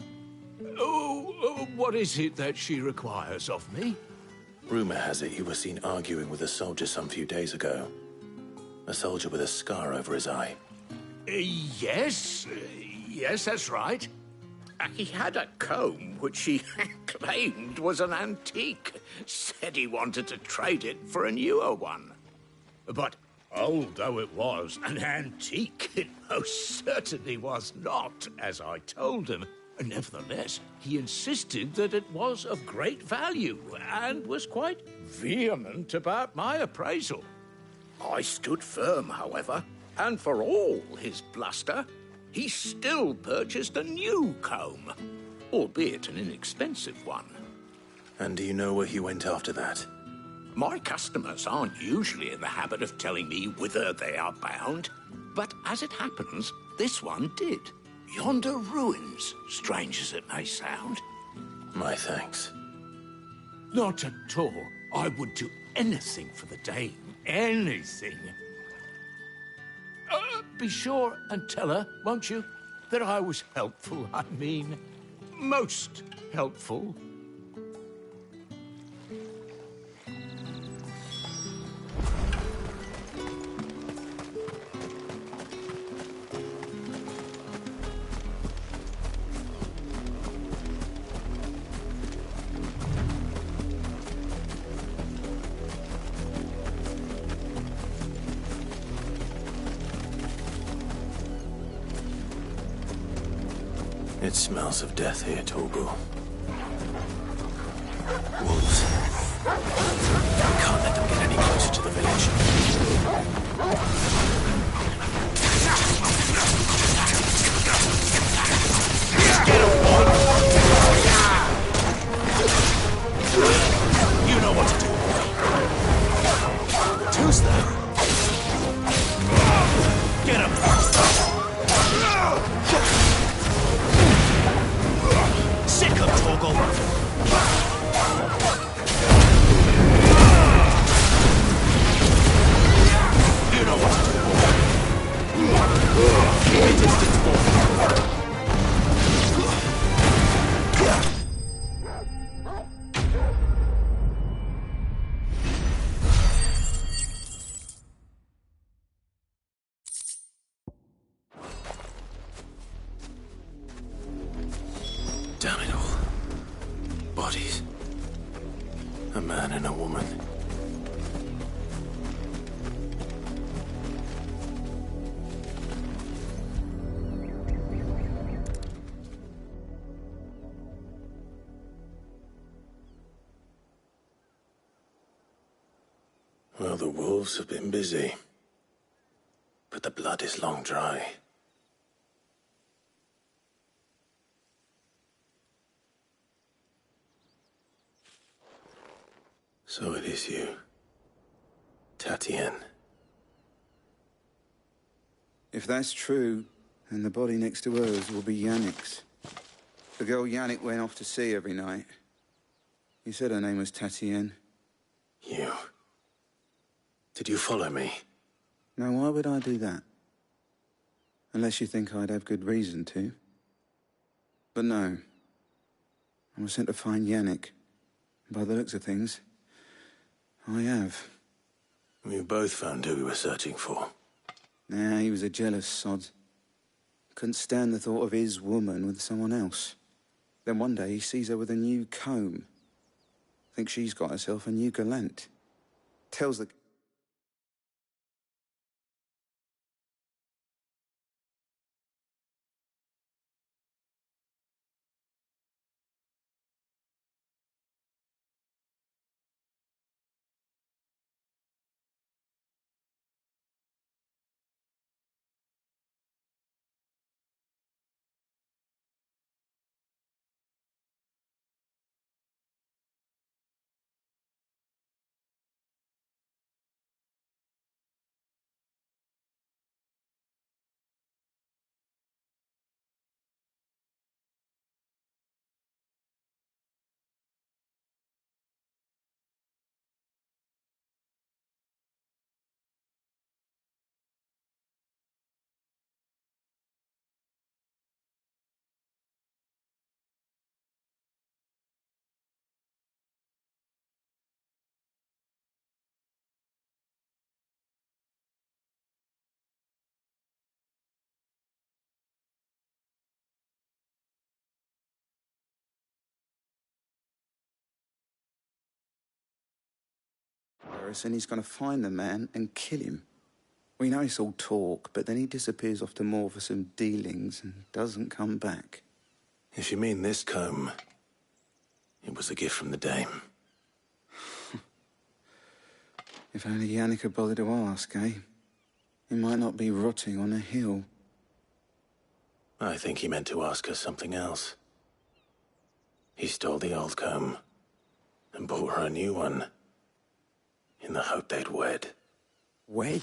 What is it that she requires of me? Rumor has it you were seen arguing with a soldier some few days ago. A soldier with a scar over his eye. Yes, that's right. He had a comb which he claimed was an antique. Said he wanted to trade it for a newer one. But old though it was, an antique it most certainly was not, as I told him. Nevertheless, he insisted that it was of great value and was quite vehement about my appraisal. I stood firm, however, and for all his bluster, he still purchased a new comb, albeit an inexpensive one. And do you know where he went after that? My customers aren't usually in the habit of telling me whither they are bound, but as it happens, this one did. Yonder ruins, strange as it may sound. My thanks. Not at all. I would do anything for the dame. Anything. Be sure and tell her, won't you, that I was helpful. I mean, most helpful. It smells of death here, Torgal. Wolves. We can't let them get any closer to the village. Get him, boy! You know what to do, boy. Who's there? Get him! Sick of Torgal! A man and a woman. Well, the wolves have been busy, but the blood is long dry. So it is you, Tatienne. If that's true, then the body next to hers will be Yannick's. The girl Yannick went off to see every night. You said her name was Tatienne. You. Did you follow me? Now, why would I do that? Unless you think I'd have good reason to. But no. I was sent to find Yannick. By the looks of things, I have. We both found who we were searching for. Nah, he was a jealous sod. Couldn't stand the thought of his woman with someone else. Then one day he sees her with a new comb. Thinks she's got herself a new gallant. Tells the... And he's going to find the man and kill him. We know it's all talk, but then he disappears off to Moor for some dealings and doesn't come back. If you mean this comb, it was a gift from the dame. If only Yannick had bothered to ask, eh? He might not be rotting on a hill. I think he meant to ask her something else. He stole the old comb and bought her a new one in the hope they'd wed. Wed?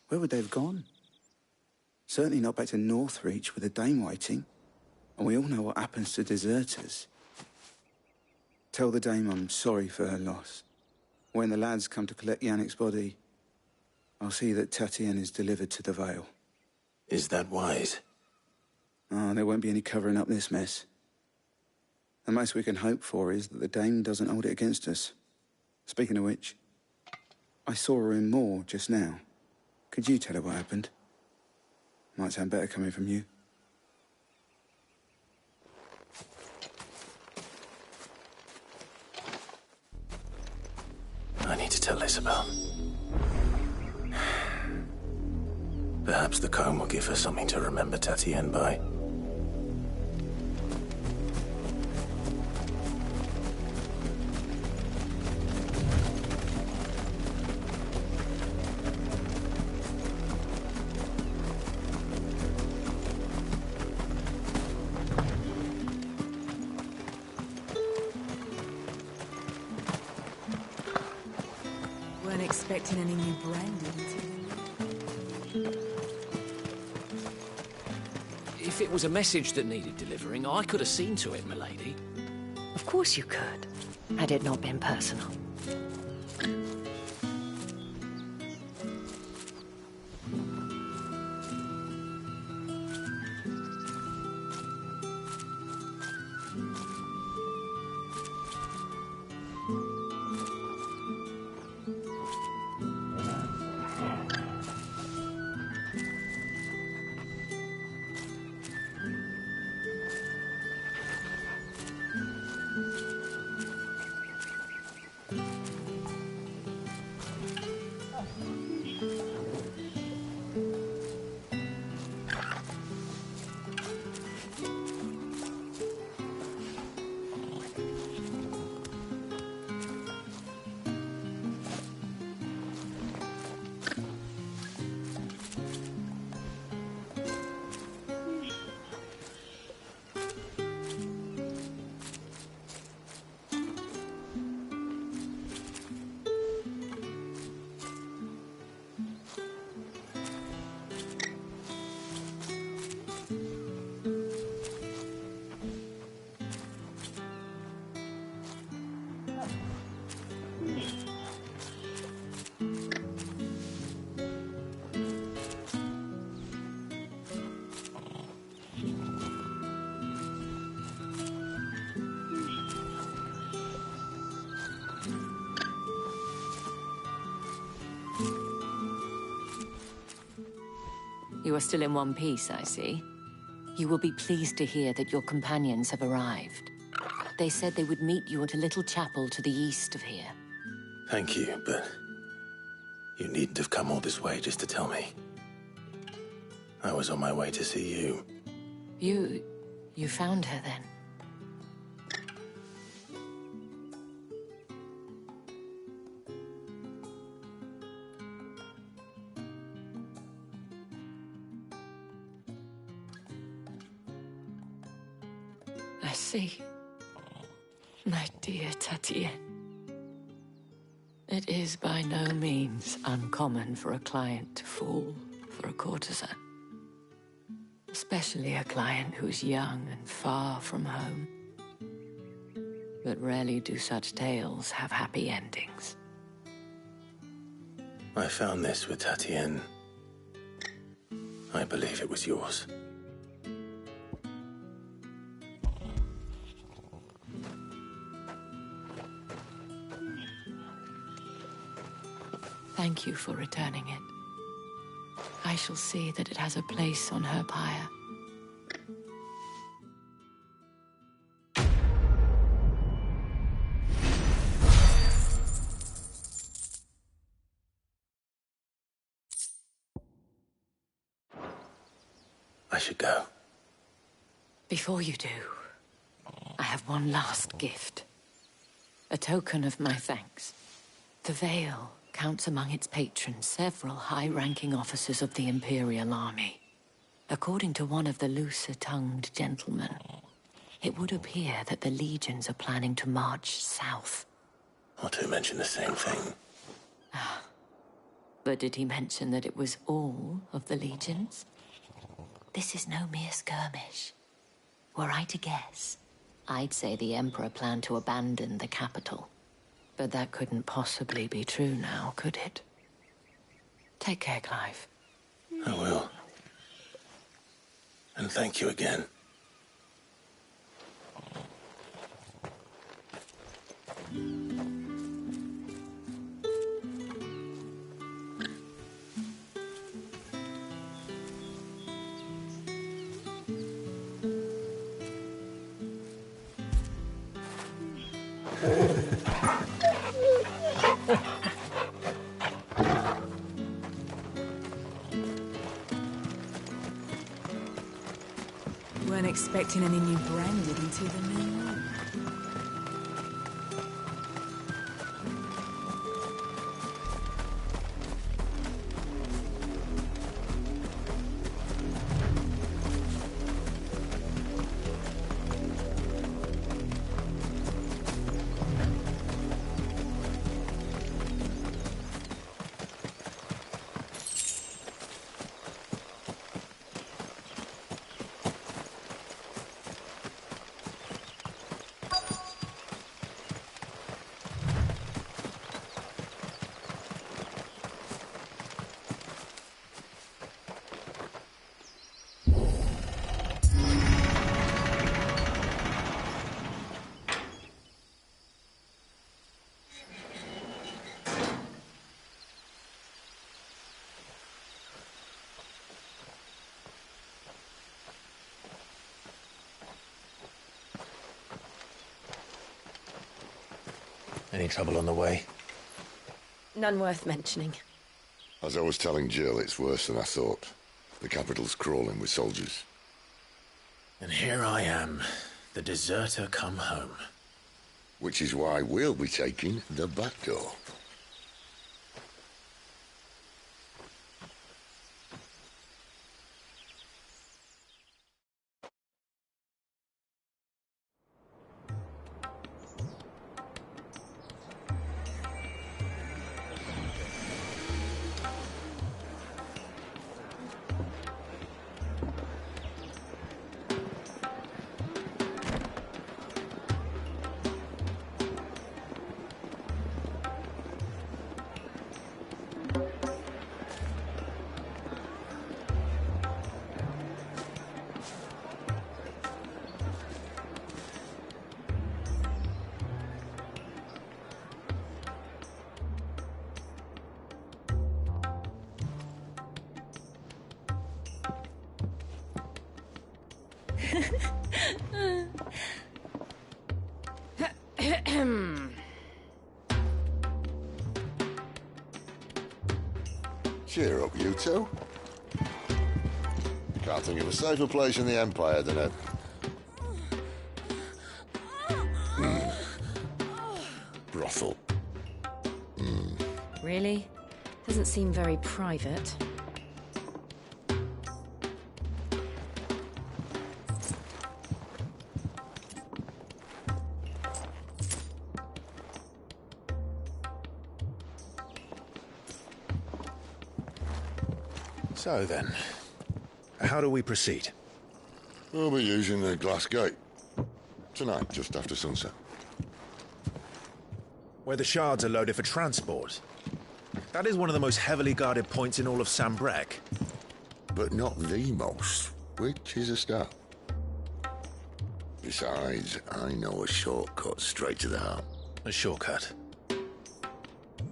Where would they have gone? Certainly not back to Northreach with a dame waiting. And we all know what happens to deserters. Tell the dame I'm sorry for her loss. When the lads come to collect Yannick's body, I'll see that Tatienne is delivered to the Vale. Is that wise? Oh, there won't be any covering up this mess. The most we can hope for is that the dame doesn't hold it against us. Speaking of which, I saw her in Moor just now. Could you tell her what happened? Might sound better coming from you. I need to tell Isabel. Perhaps the comb will give her something to remember Tatienne by. Weren't expecting any new branded until... If it was a message that needed delivering, I could have seen to it, milady. Of course you could, had it not been personal. You are still in one piece, I see. You will be pleased to hear that your companions have arrived. They said they would meet you at a little chapel to the east of here. Thank you, but you needn't have come all this way just to tell me. I was on my way to see you. You found her then? I see. My dear Tatienne. It is by no means uncommon for a client to fall for a courtesan. Especially a client who's young and far from home. But rarely do such tales have happy endings. I found this with Tatienne. I believe it was yours. Thank you for returning it. I shall see that it has a place on her pyre. I should go. Before you do, I have one last gift. A token of my thanks. The Vale counts among its patrons several high-ranking officers of the Imperial Army. According to one of the looser-tongued gentlemen, it would appear that the legions are planning to march south. Otto mentioned the same thing. But did he mention that it was all of the legions? This is no mere skirmish. Were I to guess, I'd say the Emperor planned to abandon the capital. But that couldn't possibly be true now, could it? Take care, Clive. I will. And thank you again. Weren't expecting any new branded until the new moon. Any trouble on the way? None worth mentioning. As I was telling Jill, it's worse than I thought. The capital's crawling with soldiers. And here I am, the deserter come home. Which is why we'll be taking the back door. Cheer up, you two. Can't think of a safer place in the Empire than a... brothel. Really? Doesn't seem very private. So then, how do we proceed? We'll be using the glass gate. Tonight, just after sunset. Where the shards are loaded for transport. That is one of the most heavily guarded points in all of Sambrec. But not the most, which is a start. Besides, I know a shortcut straight to the heart. A shortcut?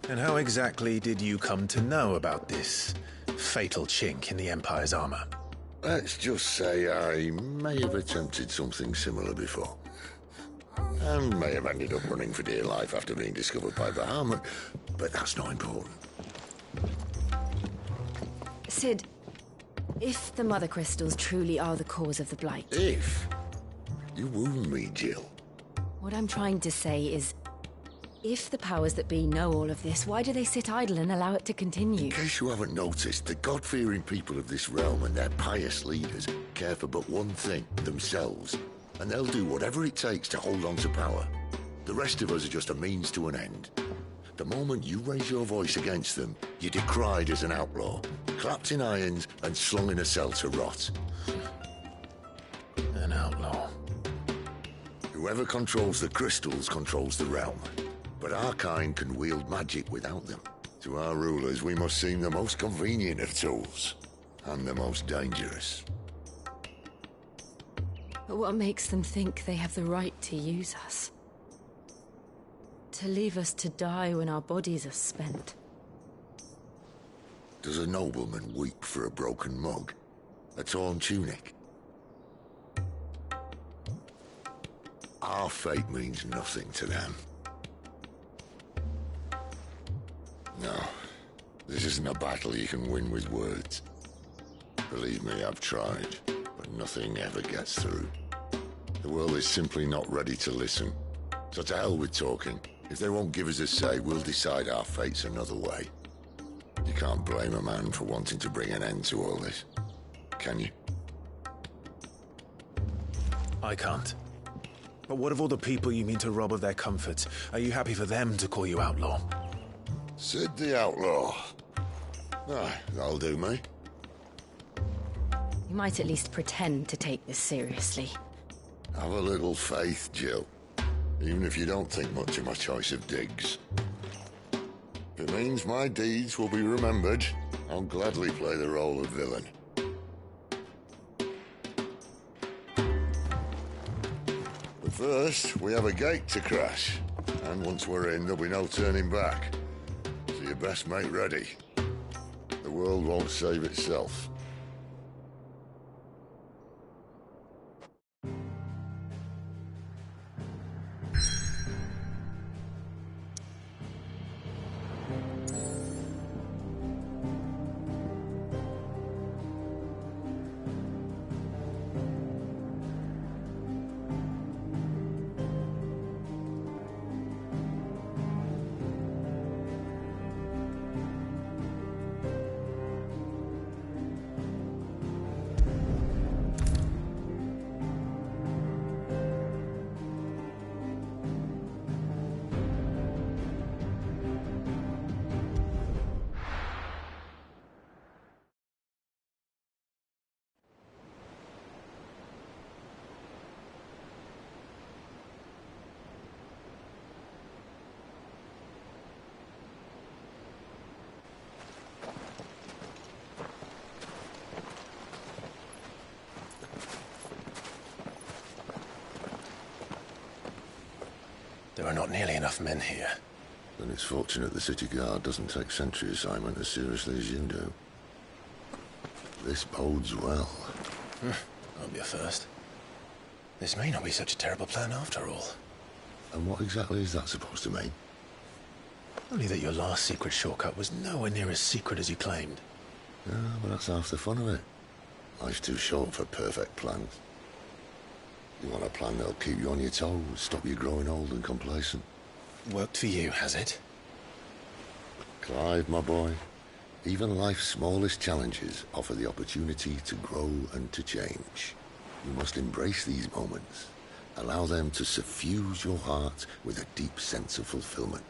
And how exactly did you come to know about this fatal chink in the Empire's armor? Let's just say I may have attempted something similar before. And may have ended up running for dear life after being discovered by Bahamut, but that's not important. Sid, if the Mother Crystals truly are the cause of the Blight... If? You wound me, Jill. What I'm trying to say is, if the powers that be know all of this, why do they sit idle and allow it to continue? In case you haven't noticed, the God-fearing people of this realm and their pious leaders care for but one thing, themselves. And they'll do whatever it takes to hold on to power. The rest of us are just a means to an end. The moment you raise your voice against them, you're decried as an outlaw, clapped in irons and slung in a cell to rot. An outlaw. Whoever controls the crystals controls the realm. But our kind can wield magic without them. To our rulers, we must seem the most convenient of tools, and the most dangerous. But what makes them think they have the right to use us? To leave us to die when our bodies are spent? Does a nobleman weep for a broken mug? A torn tunic? Our fate means nothing to them. No, this isn't a battle you can win with words. Believe me, I've tried, but nothing ever gets through. The world is simply not ready to listen. So to hell with talking. If they won't give us a say, we'll decide our fates another way. You can't blame a man for wanting to bring an end to all this, can you? I can't. But what of all the people you mean to rob of their comforts? Are you happy for them to call you outlaw? Sid the Outlaw. Ah, that'll do me. You might at least pretend to take this seriously. Have a little faith, Jill. Even if you don't think much of my choice of digs. If it means my deeds will be remembered, I'll gladly play the role of villain. But first, we have a gate to crash. And once we're in, there'll be no turning back. So you best make ready. The world won't save itself. There are not nearly enough men here. Then it's fortunate the city guard doesn't take sentry assignment as seriously as you do. This bodes well. I'll be a first. This may not be such a terrible plan after all. And what exactly is that supposed to mean? Only that your last secret shortcut was nowhere near as secret as you claimed. Yeah, but that's half the fun of it. Life's too short for perfect plans. You want a plan that'll keep you on your toes, stop you growing old and complacent. Worked for you, has it? Clive, my boy, even life's smallest challenges offer the opportunity to grow and to change. You must embrace these moments. Allow them to suffuse your heart with a deep sense of fulfillment.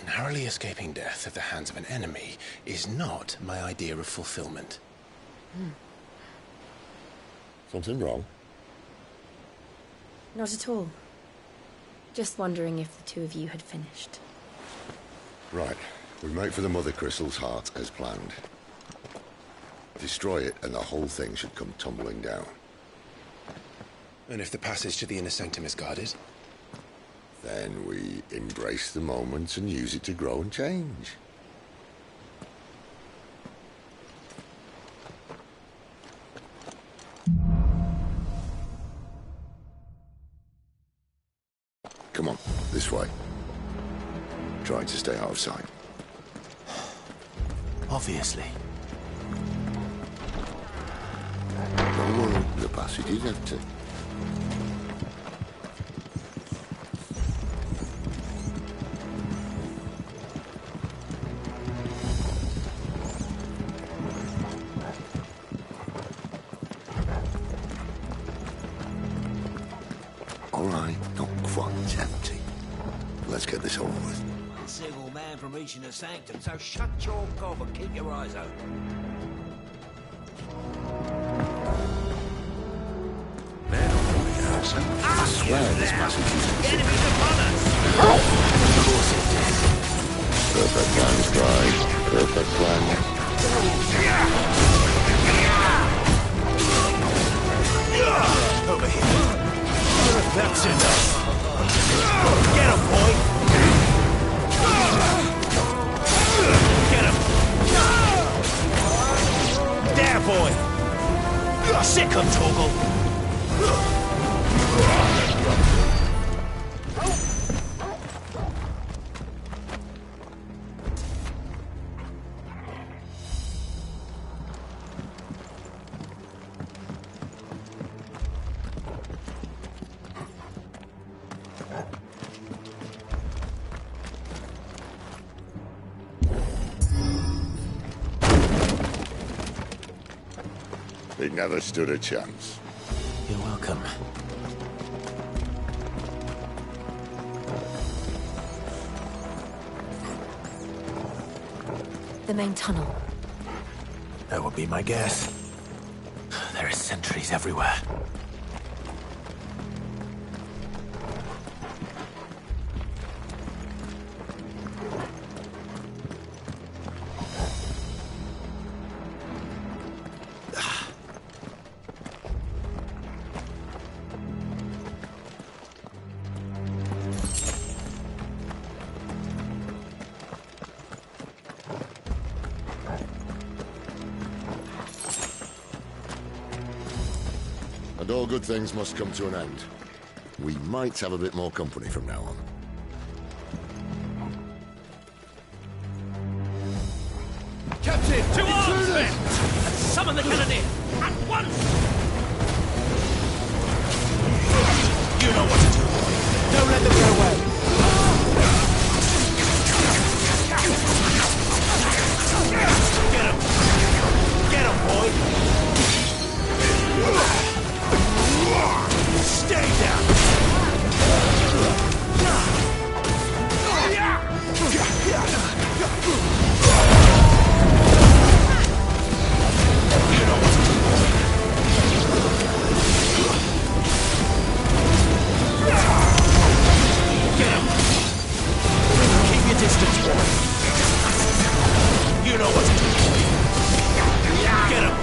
Narrowly escaping death at the hands of an enemy is not my idea of fulfillment. Something wrong? Not at all. Just wondering if the two of you had finished. Right. We make for the Mother Crystal's heart as planned. Destroy it and the whole thing should come tumbling down. And if the passage to the inner sanctum is guarded? Then we embrace the moment and use it to grow and change. Come on, this way. Try to stay out of sight. Obviously. Don't worry, the passage is empty. All right, not quite empty. Let's get this over with. A single man from reaching the sanctum, so shut your gob and keep your eyes open. I swear this passage is Enemies upon us! Of course it is. Perfect plan, Scribe. Perfect plan. Over here. That's enough. Get him, boy. Get him. There, boy. Sick him, Torgal. He never stood a chance. You're welcome. The main tunnel. That would be my guess. There are sentries everywhere. And all good things must come to an end. We might have a bit more company from now on. Captain, to arms, men! And summon the cannoneer! At once! You know what to do, boy. Don't let them get away. Get him! Get him, boy! Stay down! You know what to do. Get him! Keep your distance, boy. You know what to do. Get him!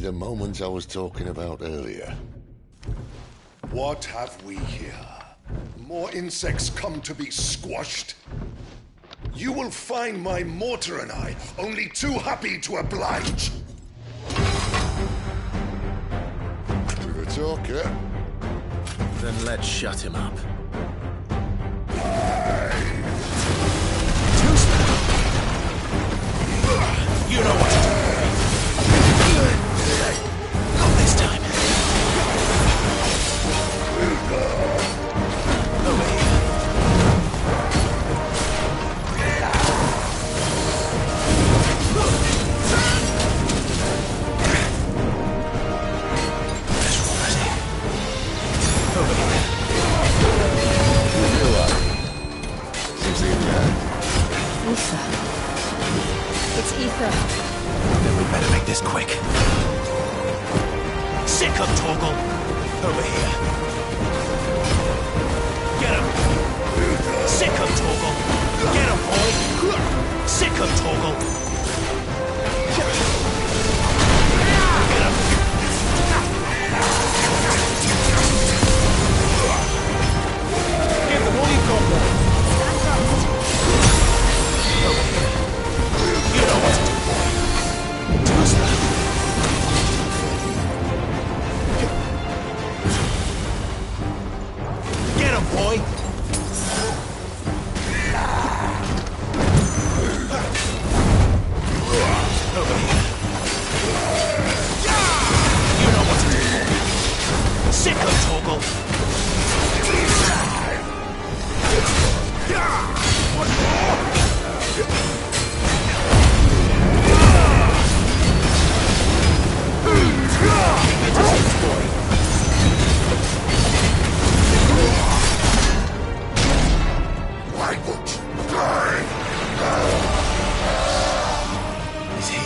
the moment I was talking about earlier. What have we here? More insects come to be squashed? You will find my mortar and I only too happy to oblige. With a talker. Then let's shut him up. You know what to do. Not this time. Over here. Ether. It's Ether. Then we better make this quick. Sick of Torgal. Over here. Get him. Sick of Torgal. Get him, boy. Sick of Torgal. Get him. Give them all you've got, boy. Over here. You know what to do, boy. Tuesday. Get him, boy. Over here. You know what to do, boy. Sick of Torgal. One more. Why won't you die? Is he?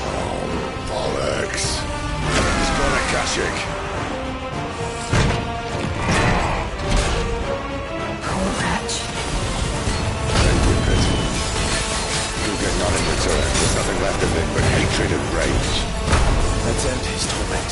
Oh, bollocks. He's got a Kashik. Poor wretch. You'll get none in return. There's nothing left of him but hatred and rage. Let's end his torment.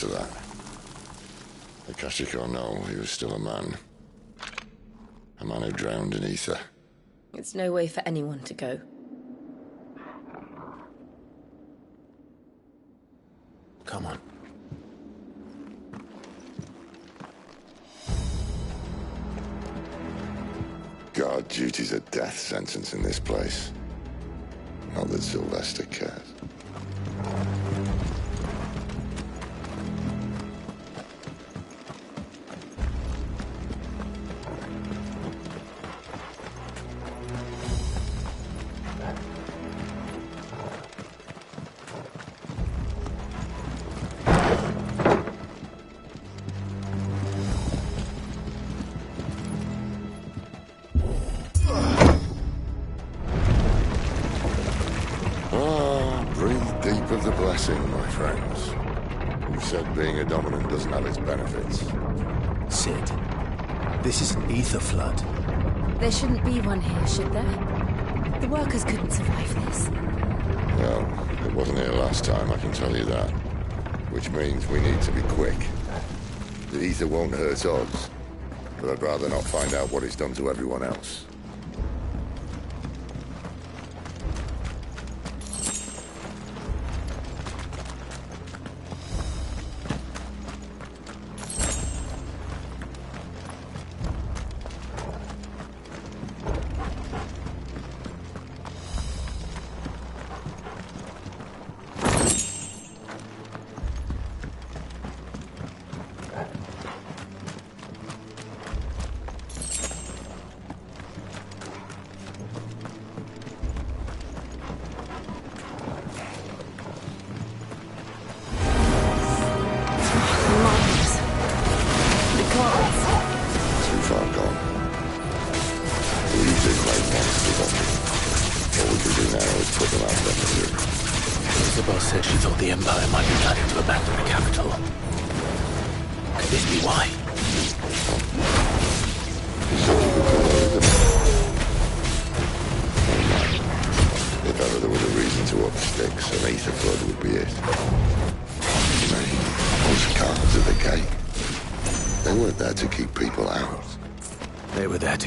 To that. Akashic or no, he was still a man. A man who drowned in ether. It's no way for anyone to go. Come on. duty's a death sentence in this place. Not that Sylvester cares. My friends. You said being a dominant doesn't have its benefits. Sid, this is an ether flood. There shouldn't be one here, should there? The workers couldn't survive this. Well, it wasn't here last time, I can tell you that. Which means we need to be quick. The ether won't hurt us, but I'd rather not find out what it's done to everyone else.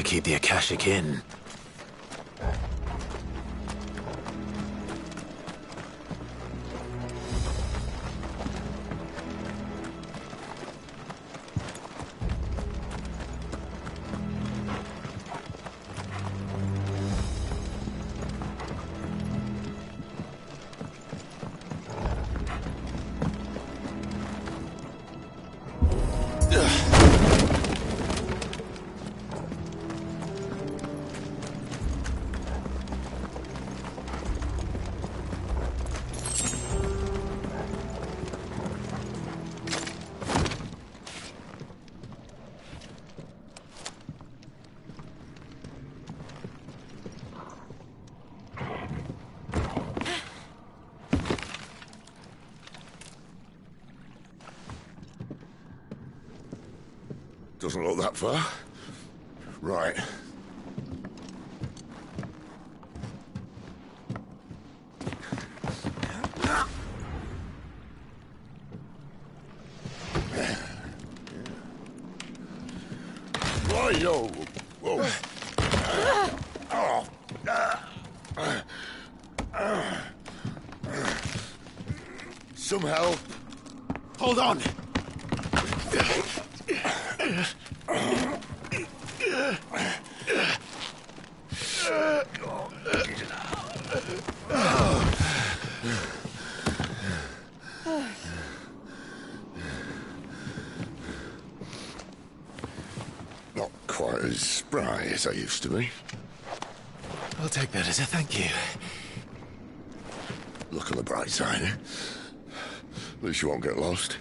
Keep the Akashic in. Doesn't look that far. Right. Right-yo. Whoa. Some help. Hold on. Not quite as spry as I used to be. I'll take that as a thank you. Look on the bright side, eh? At least you won't get lost.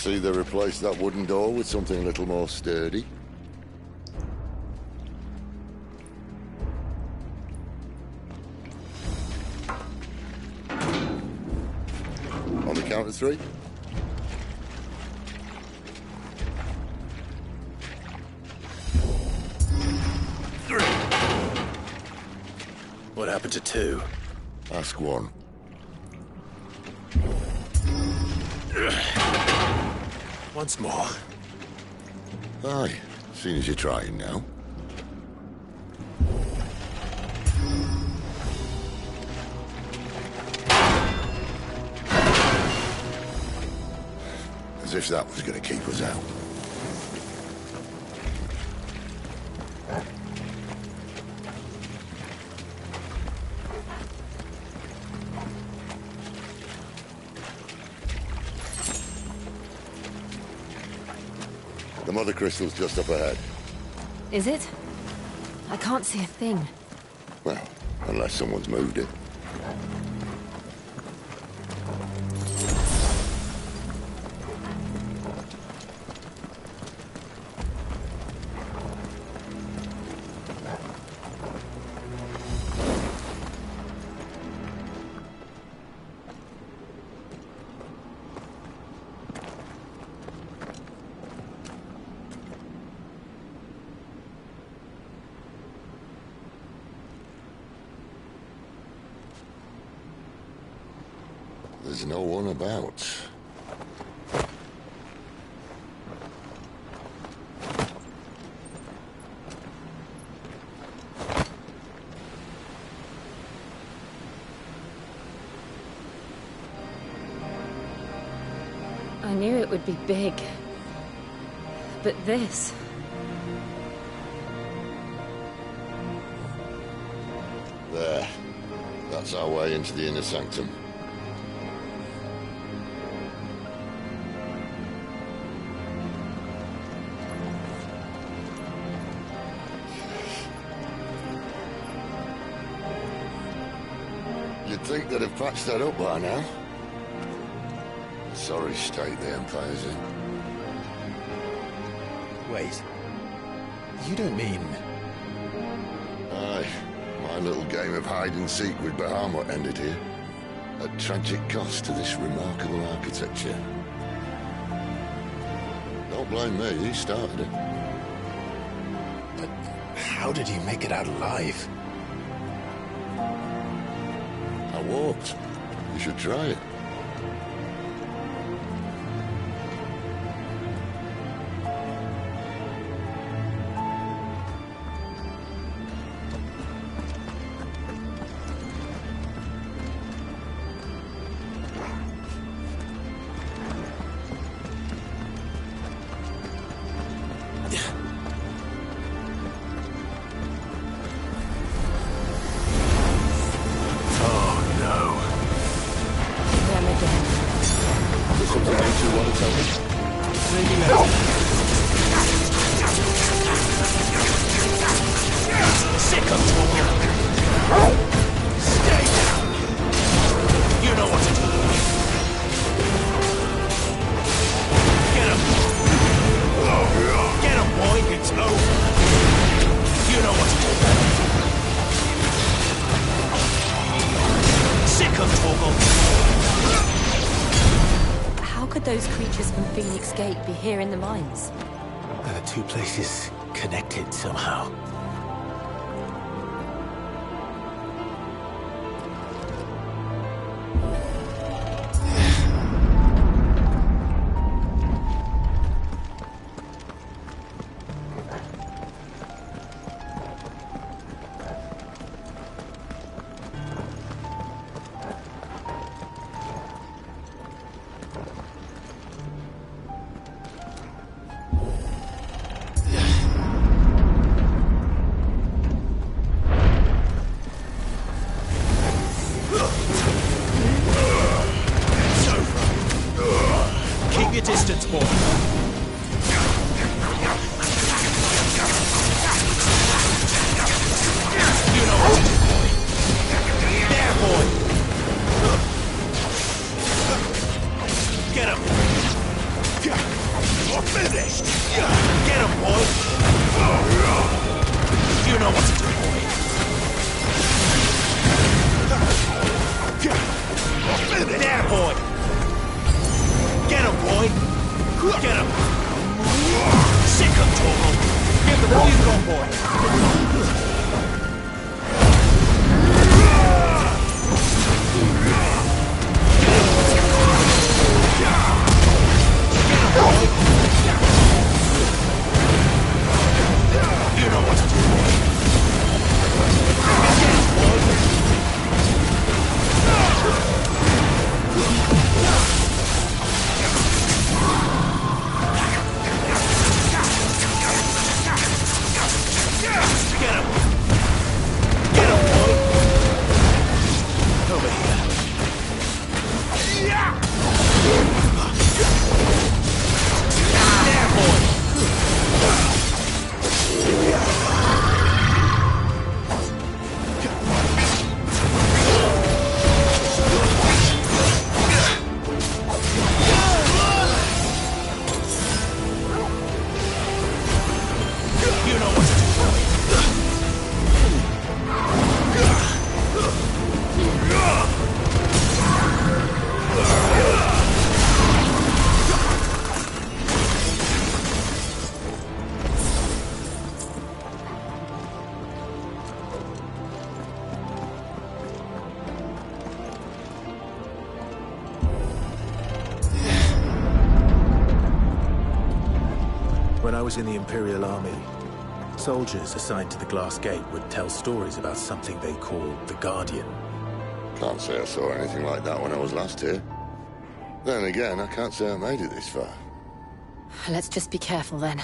see they replaced that wooden door with something a little more sturdy. On the count of 3. What happened to 2? Ask 1. Once more. Aye, seeing as you're trying now. As if that was going to keep us out. The mother crystal's just up ahead. Is it? I can't see a thing. Well, unless someone's moved it. There's no one about. I knew it would be big. But this... There. That's our way into the inner sanctum. You'd think they'd have patched that up by now. Sorry state the Empire's in. Wait. You don't mean... Aye. My little game of hide-and-seek with Bahamut ended here. At tragic cost to this remarkable architecture. Don't blame me, he started it. But how did he make it out alive? I walked. You should try it. How could those creatures from Phoenix Gate be here in the mines? Are the two places connected somehow? boy! Get him, boy! Get him! Sick him, Torgal! Give them all you've got, boy! You know what to do, boy. Get him! Get him, boy! Over here. There, boy! You know what to do, boy. When I was in the Imperial Army, soldiers assigned to the Glass Gate would tell stories about something they called the Guardian. Can't say I saw anything like that when I was last here. Then again, I can't say I made it this far. Let's just be careful then.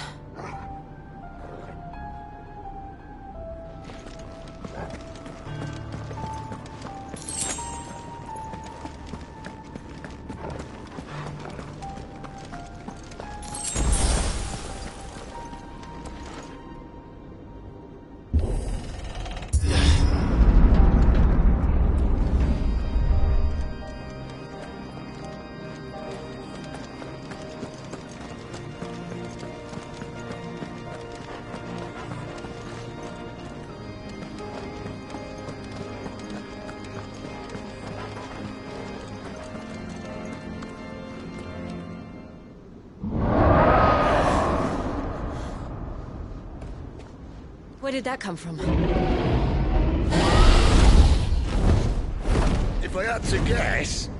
Where did that come from? If I had to guess...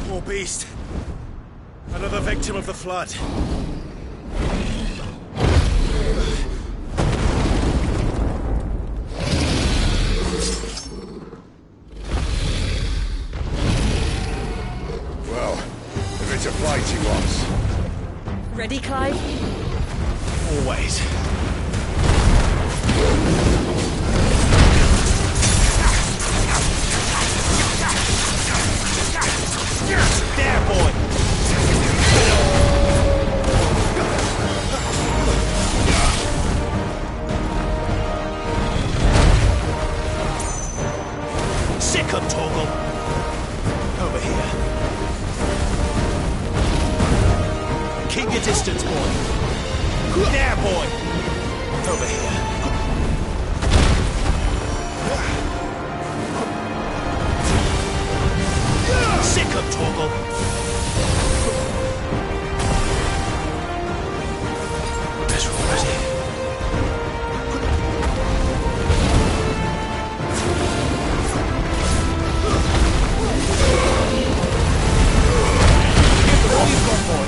Poor beast. Another victim of the flood. It's a fight he wants. Ready, Clive? Always. There, boy! Sick him, Torgal! Over here. Keep your distance, boy. There, boy! Over here. Sick him, Torgal! Better already. Give them all you've got, boy.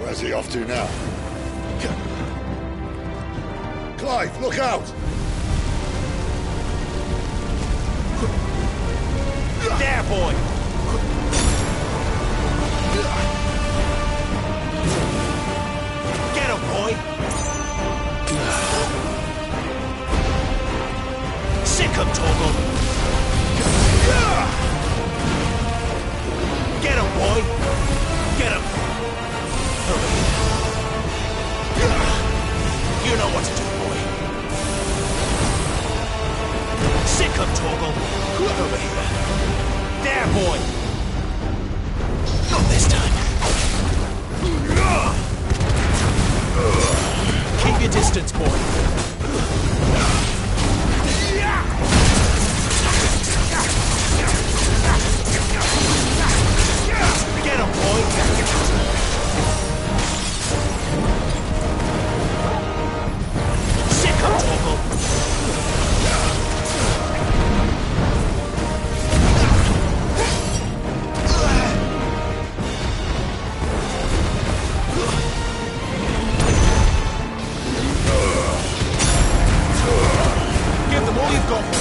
Where's he off to now? Clive, look out! There! Sick 'em, Torgal! Get 'em, boy! Get 'em! Over here. You know what to do, boy. Sick 'em, Torgal! Over here. There, boy! Not this time. Keep your distance, boy. Get him, boy. Sick him, Torgal. Give them all you've got, boy.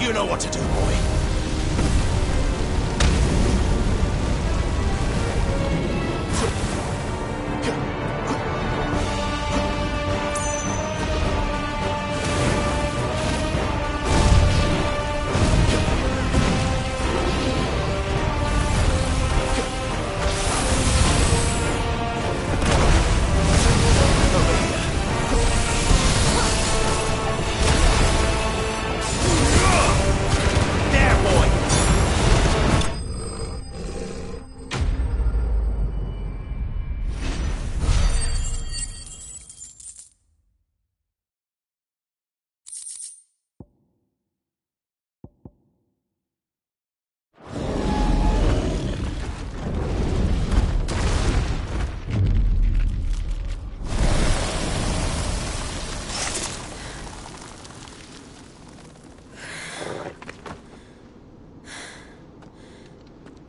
You know what to do, boy.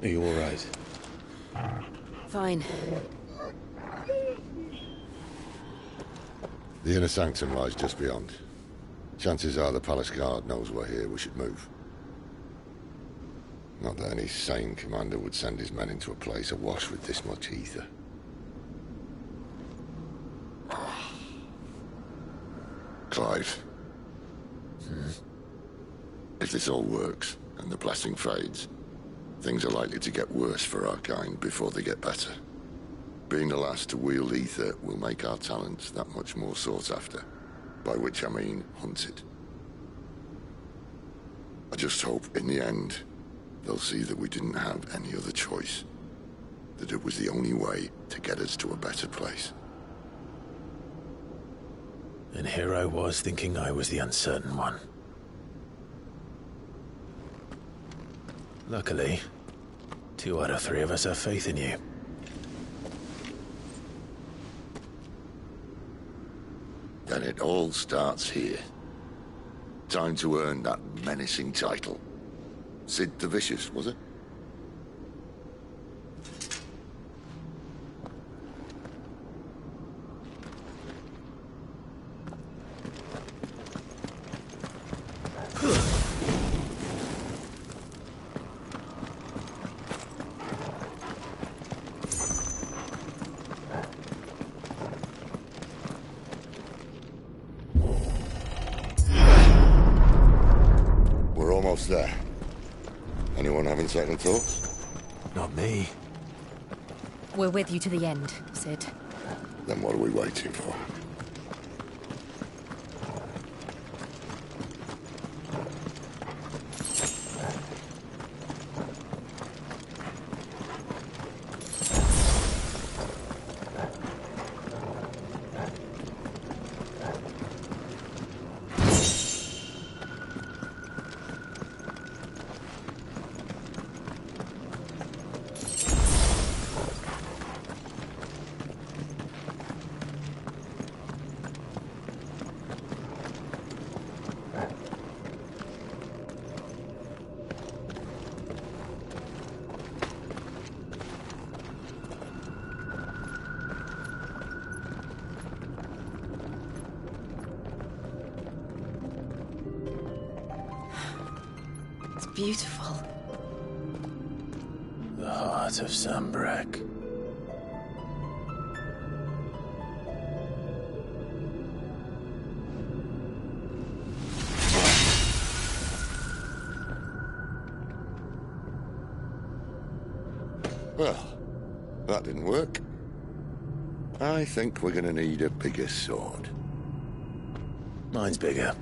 Are you all right? Fine. The inner sanctum lies just beyond. Chances are the palace guard knows we're here. We should move. Not that any sane commander would send his men into a place awash with this much ether. Clive. If this all works, and the blessing fades, things are likely to get worse for our kind before they get better. Being the last to wield ether will make our talents that much more sought after. By which I mean hunted. I just hope, in the end, they'll see that we didn't have any other choice. That it was the only way to get us to a better place. And here I was thinking I was the uncertain one. Luckily, 2 out of 3 of us have faith in you. Then it all starts here. Time to earn that menacing title. Sid the Vicious, was it? There. Anyone having second thoughts? Not me. We're with you to the end, Sid. Then what are we waiting for? beautiful. The heart of Sambrek. Well, that didn't work. I think we're gonna need a bigger sword. Mine's bigger.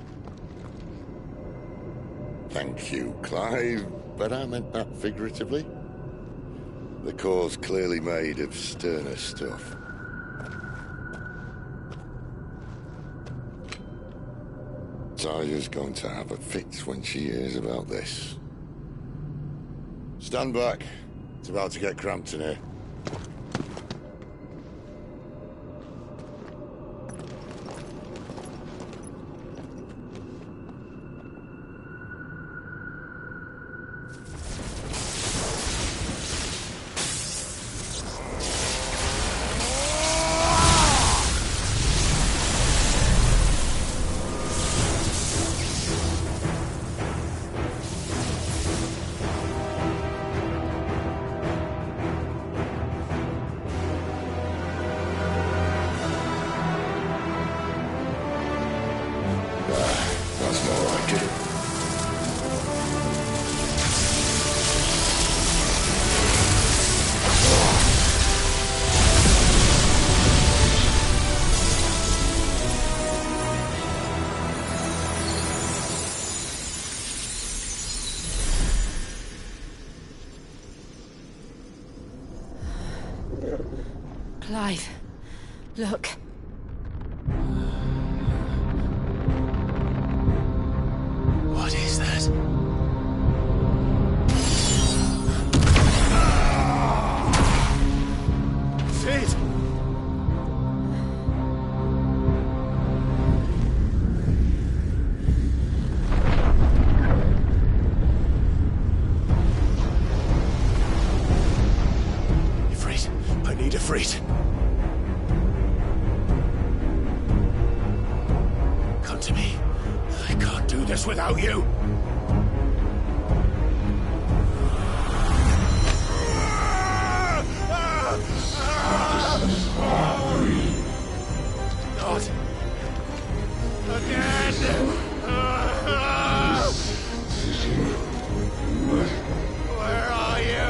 Thank you, Clive, but I meant that figuratively. The core's clearly made of sterner stuff. Taya's going to have a fit when she hears about this. Stand back. It's about to get cramped in here. Clive, look. What is that? Sid! Ifrit, I need Ifrit. Come to me. I can't do this without you. Not again. Where are you?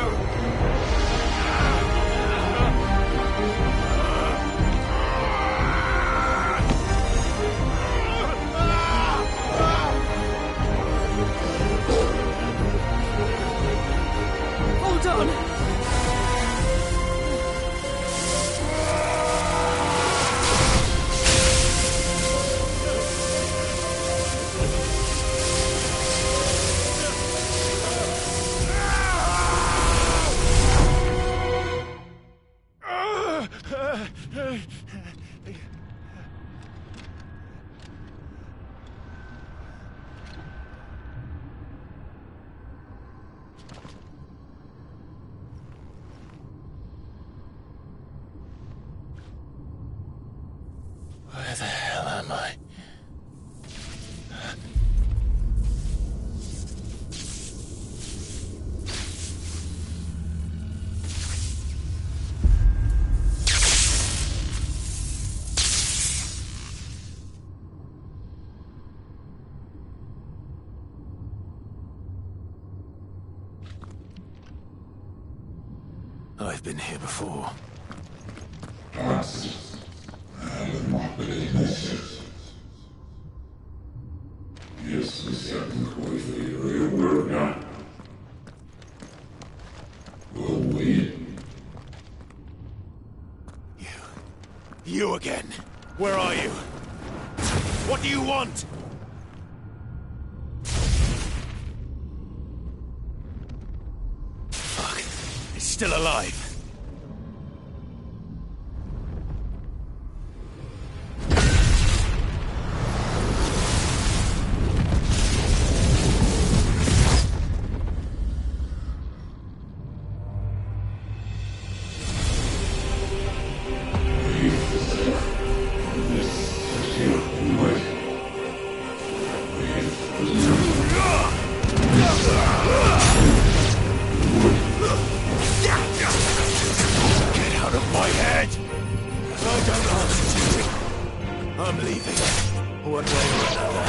Hold on. Where the hell am I? I've been here before. You again. Where are you? What do you want? Fuck. It's still alive. Ugh! I'm leaving. One way or another.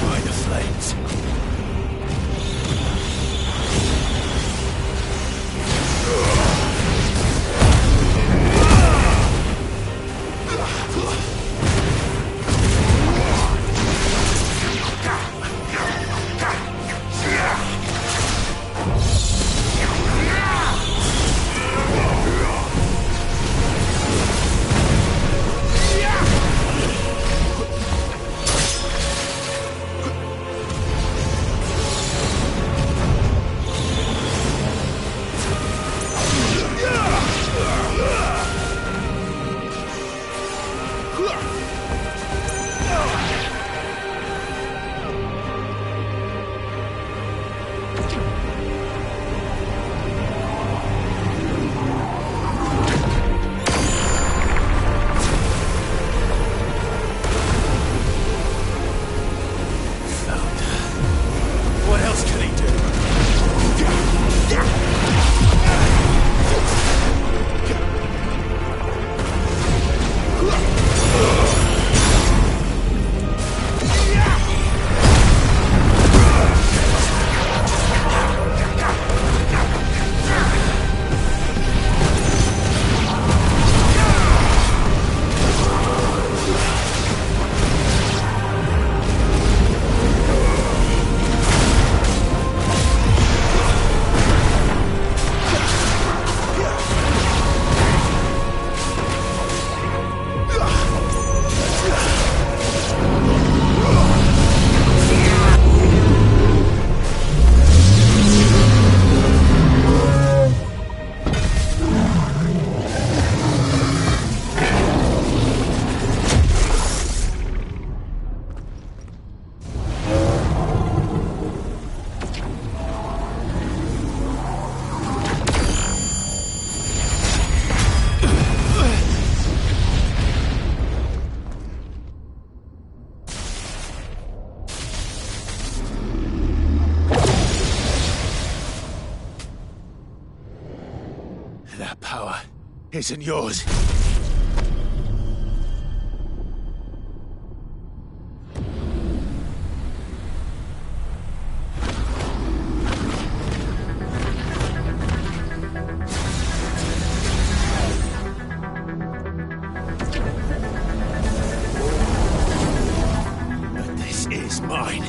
By the flames. What else can he do? That power isn't yours. But this is mine.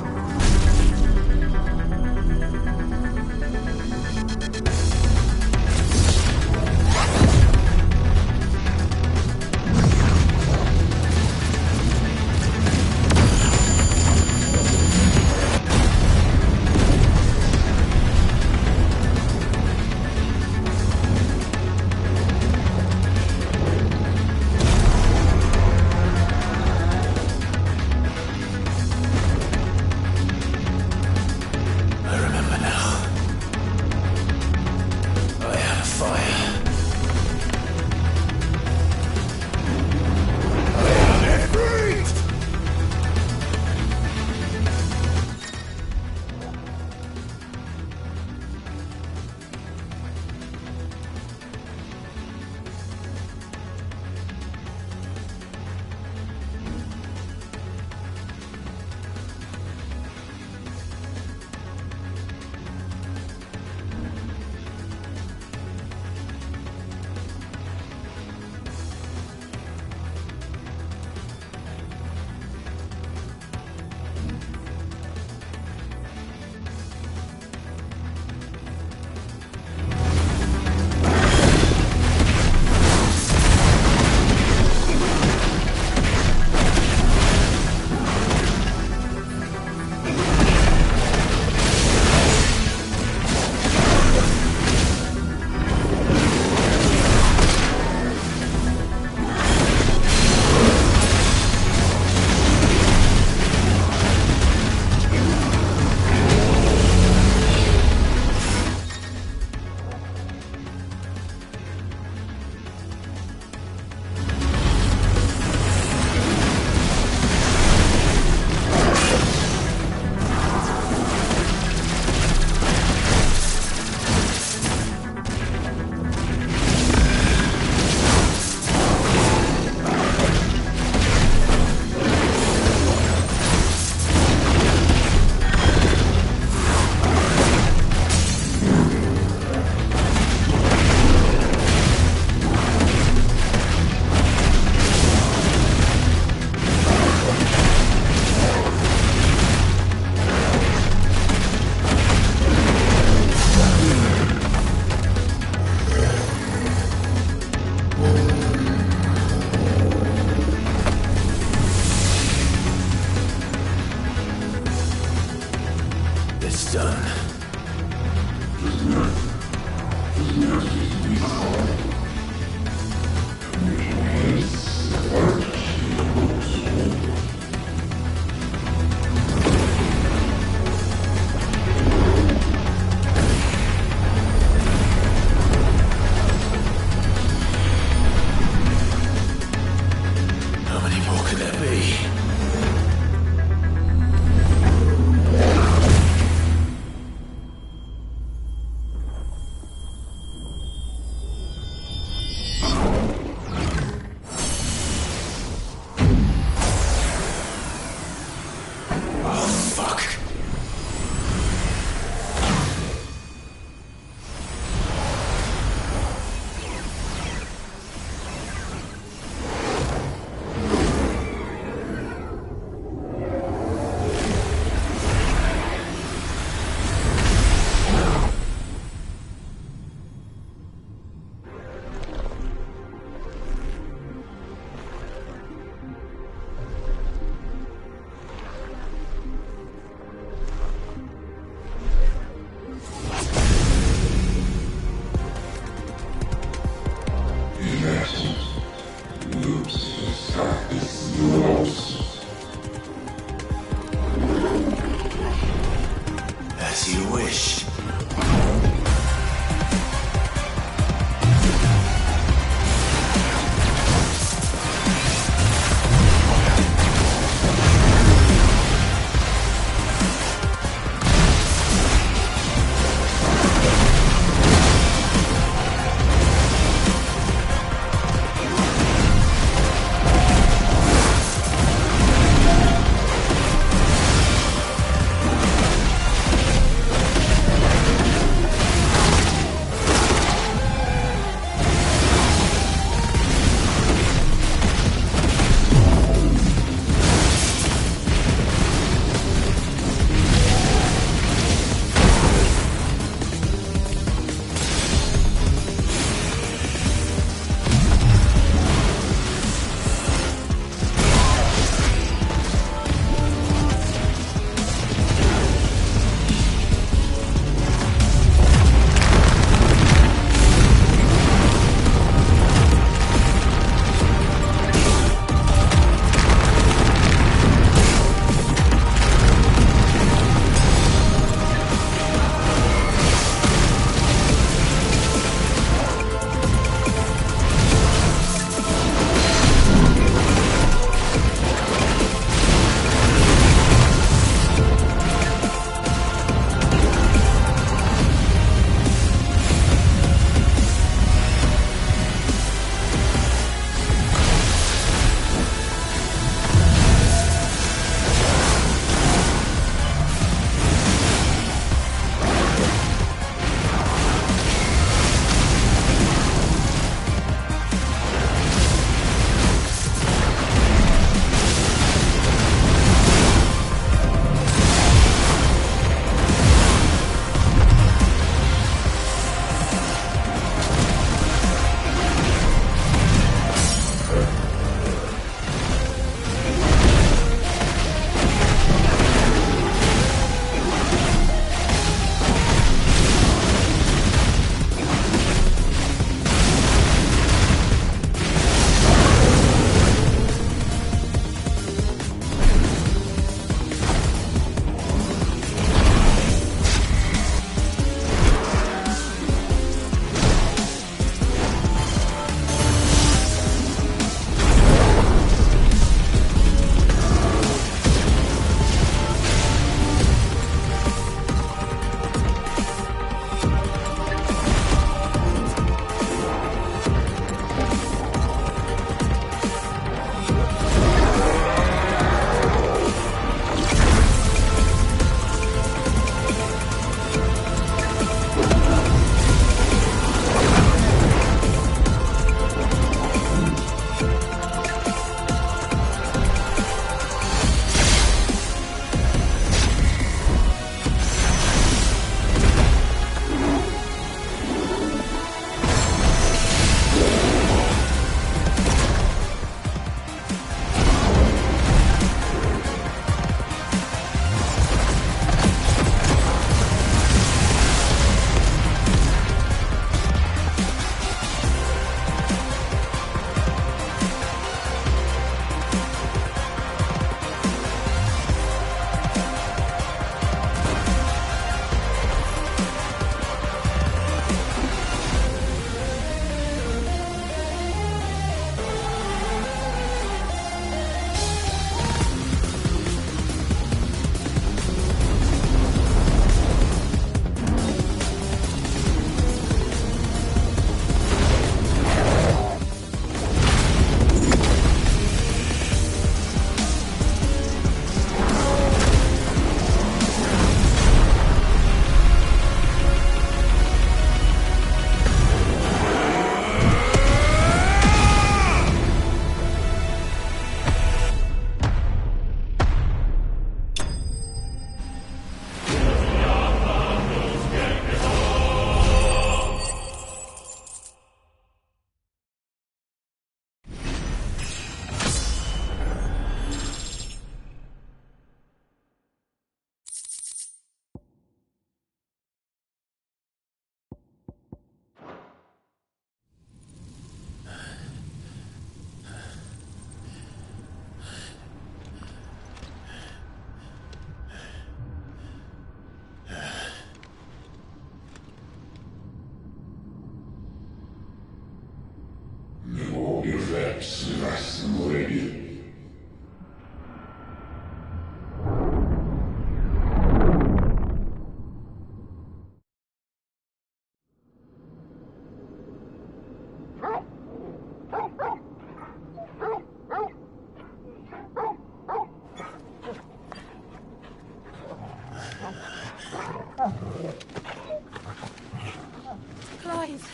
Clive.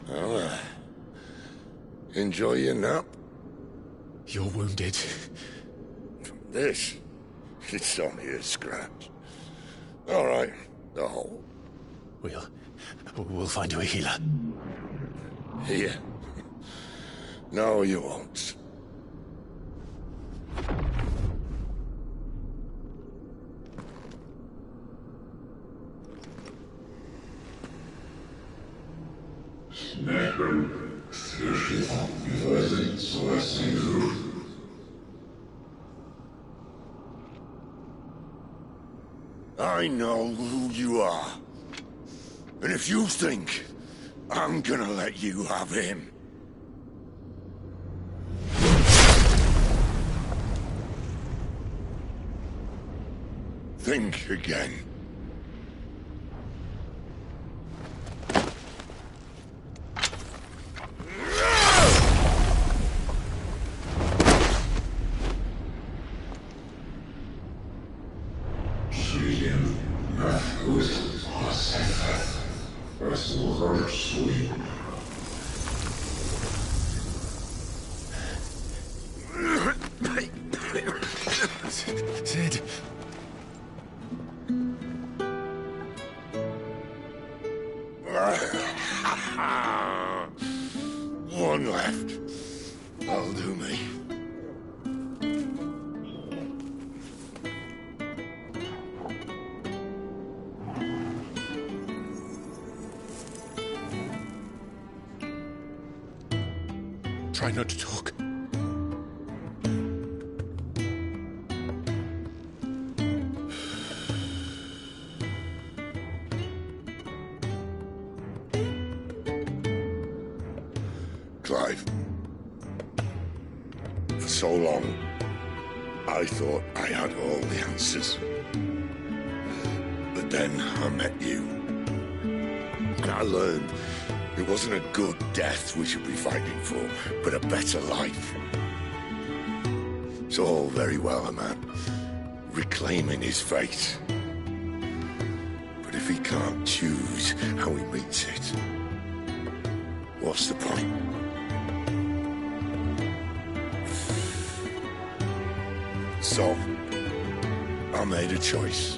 Well, enjoy your nap? You're wounded. This? It's only a scratch. All right, the hole. We'll find you a healer. Here? No, you won't. I know who you are. And if you think I'm gonna let you have him... think again. Sid. One left. That'll do me. Try not to talk. Clive. For so long, I thought I had all the answers. But then I met you. And I learned it wasn't a good death we should be fighting for, but a better life. It's all very well, a man reclaiming his fate. But if he can't choose how he meets it, what's the point? So, I made a choice.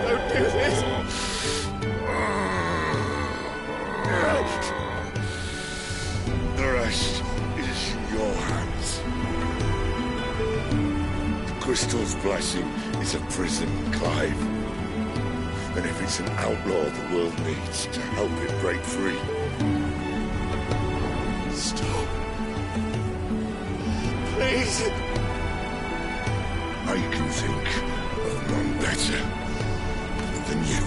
Don't do this! The rest is in your hands. The Crystal's blessing is a prison, Clive. And if it's an outlaw the world needs to help it break free. Stop. Please. I can think of none better than you.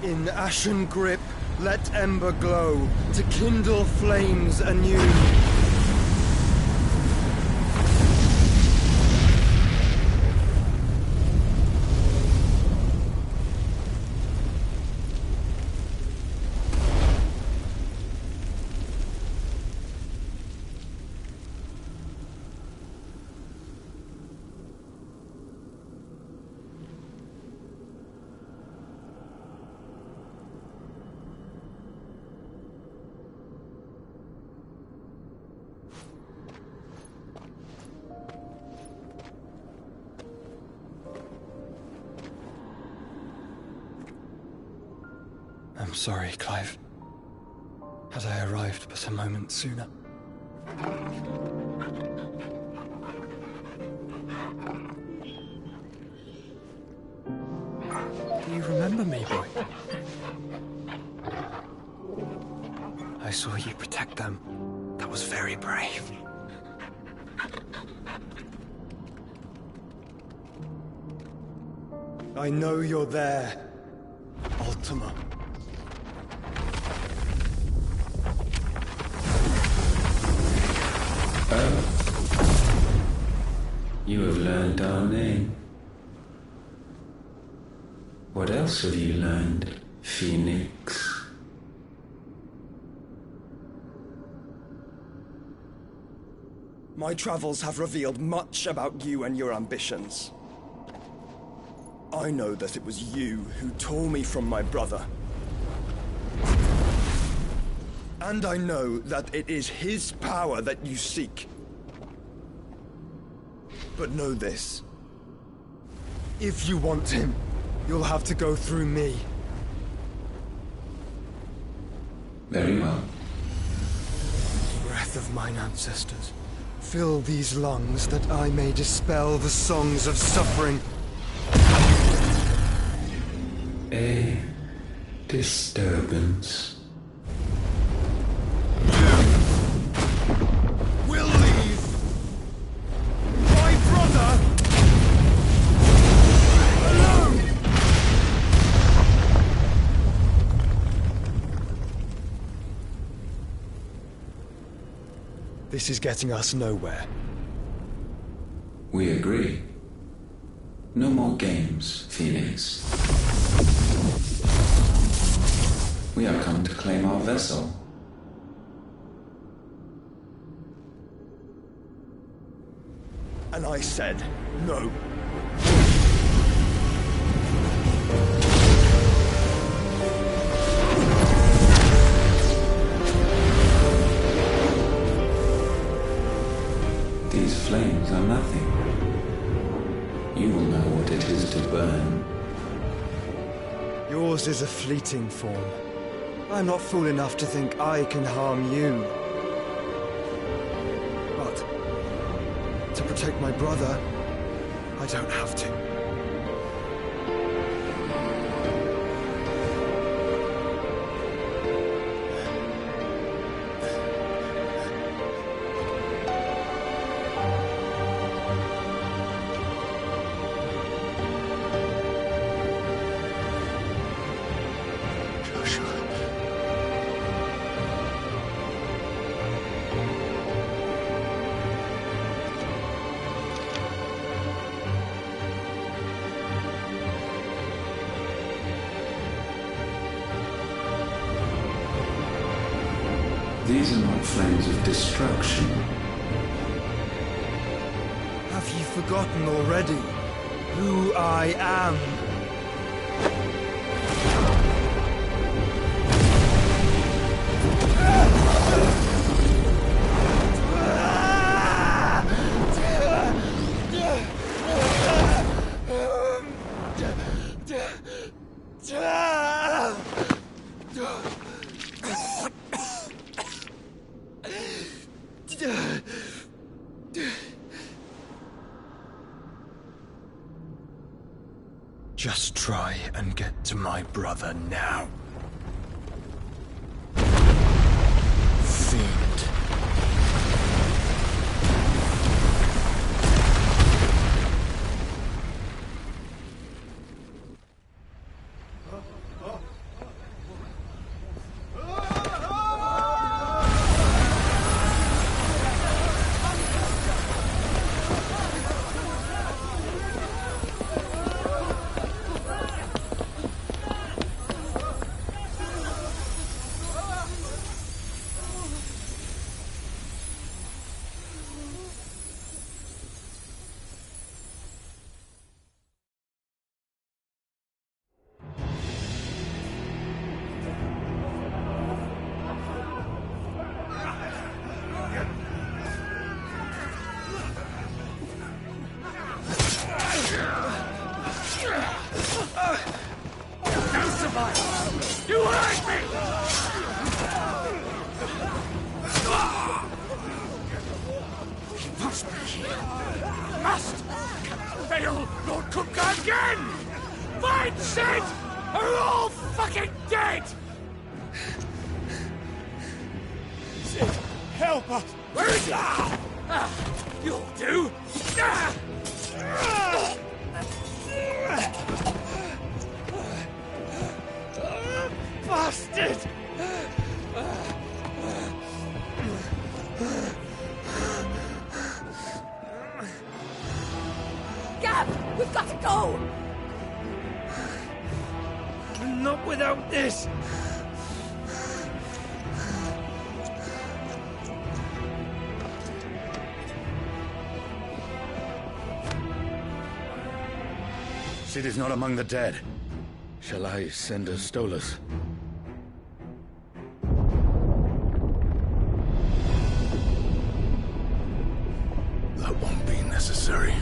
In ashen grip, let ember glow, to kindle flames anew. I'm sorry, Clive. Had I arrived but a moment sooner. Do you remember me, boy? I saw you protect them. That was very brave. I know you're there, Ultima. You have learned our name. What else have you learned, Phoenix? My travels have revealed much about you and your ambitions. I know that it was you who tore me from my brother. And I know that it is his power that you seek. But know this. If you want him, you'll have to go through me. Very well. Breath of mine ancestors, fill these lungs that I may dispel the songs of suffering. A disturbance. We'll leave. My brother alone. This is getting us nowhere. We agree. No more games, Phoenix. We have come to claim our vessel. And I said no. These flames are nothing. You will know what it is to burn. Yours is a fleeting form. I'm not fool enough to think I can harm you. But to protect my brother, I don't have to. These are not flames of destruction. Have you forgotten already who I am? Just try and get to my brother now. Fiend. hurt me! He must be here. Must! Fail, Lord Kuka again! Find Sid! Or we're all fucking dead! Sid, help us! Where is he? You'll do! Bastard! Gab, we've got to go! Not without this! Sid is not among the dead. Shall I send a Stolas? That won't be necessary.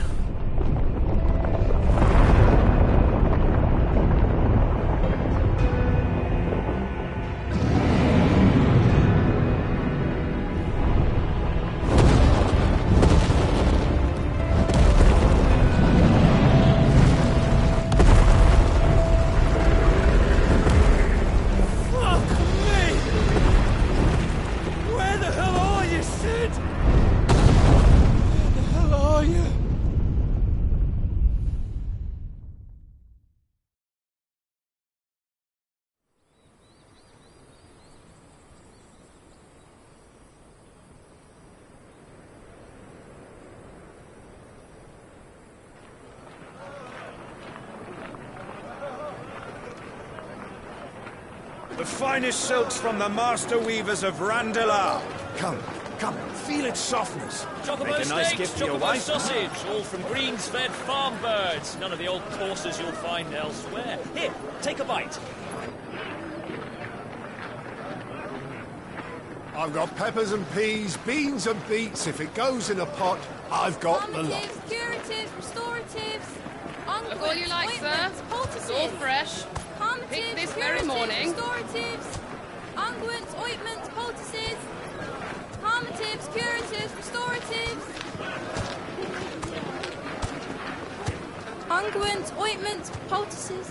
The finest silks from the master weavers of Randalar. Come, feel its softness. Chocobo Make a nice steaks, gift for your chocobo wife. sausage, all from greens-fed farm birds. None of the old courses you'll find elsewhere. Here, take a bite. I've got peppers and peas, beans and beets. If it goes in a pot, I've got the lot. Curatives, restoratives, Look all you like, sir. It's all fresh. Picked this very morning. Restoratives, unguents, ointments, poultices, palmatives, curatives, restoratives, unguents, ointments, poultices.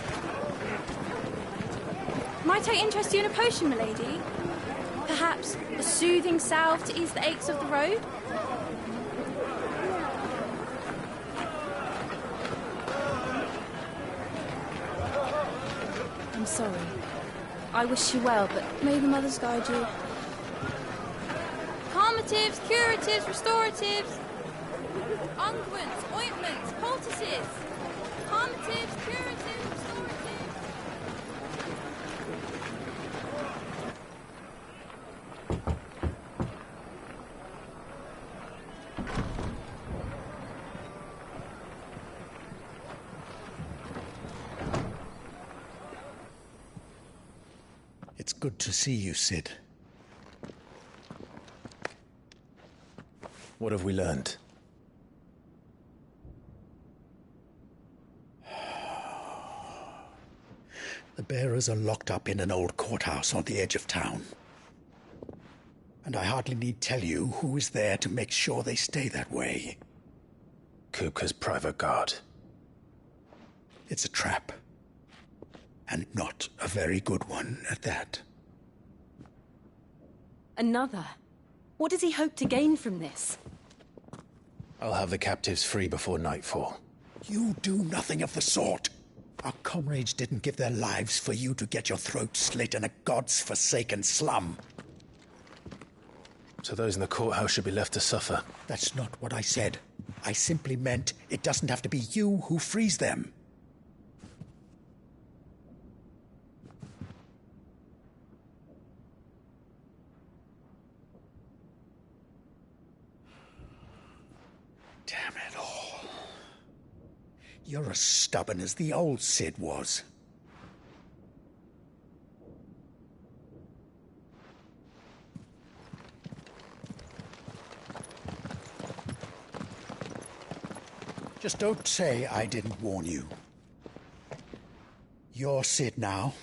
Might I interest you in a potion, milady? Perhaps a soothing salve to ease the aches of the road? I'm sorry. I wish you well, but may the mothers guide you. Palmatives, curatives, restoratives, unguents, ointments, poultices, palmatives, curatives, restoratives. It's good to see you, Sid. What have we learned? The bearers are locked up in an old courthouse on the edge of town. And I hardly need tell you who is there to make sure they stay that way. Kupka's private guard. It's a trap. And not a very good one at that. Another? What does he hope to gain from this? I'll have the captives free before nightfall. You do nothing of the sort. Our comrades didn't give their lives for you to get your throat slit in a god's forsaken slum. So those in the courthouse should be left to suffer. That's not what I said. I simply meant it doesn't have to be you who frees them. Damn it all. You're as stubborn as the old Sid was. Just don't say I didn't warn you. You're Sid now,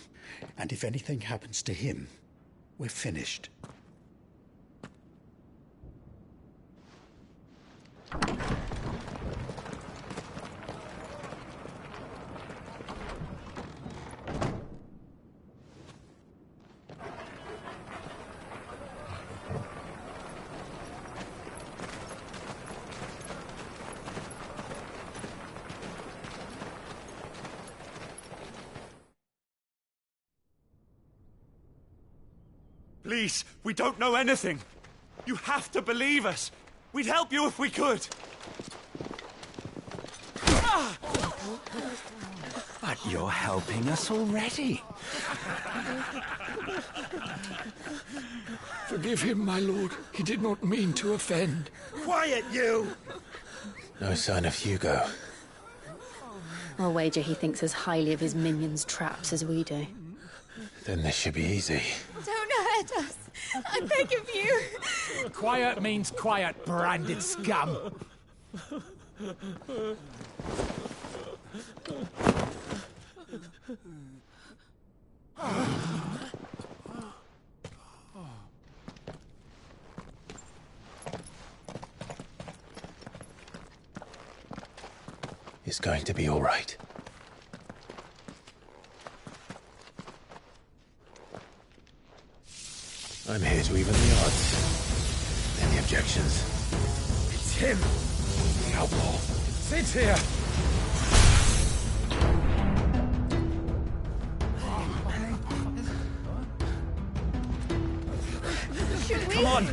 And if anything happens to him, we're finished. Please, we don't know anything. You have to believe us. We'd help you if we could. But you're helping us already. Forgive him, my lord. He did not mean to offend. Quiet, you! No sign of Hugo. I'll wager he thinks as highly of his minions' traps as we do. Then this should be easy. Don't hurt us. I beg of you. Quiet means quiet, branded scum. It's going to be all right. I'm here to even the odds. Any objections? It's him! The outlaw! Sit here! Should we? Come on!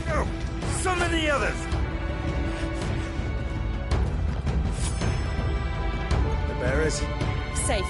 Go! Summon the others! The bearers? Safe.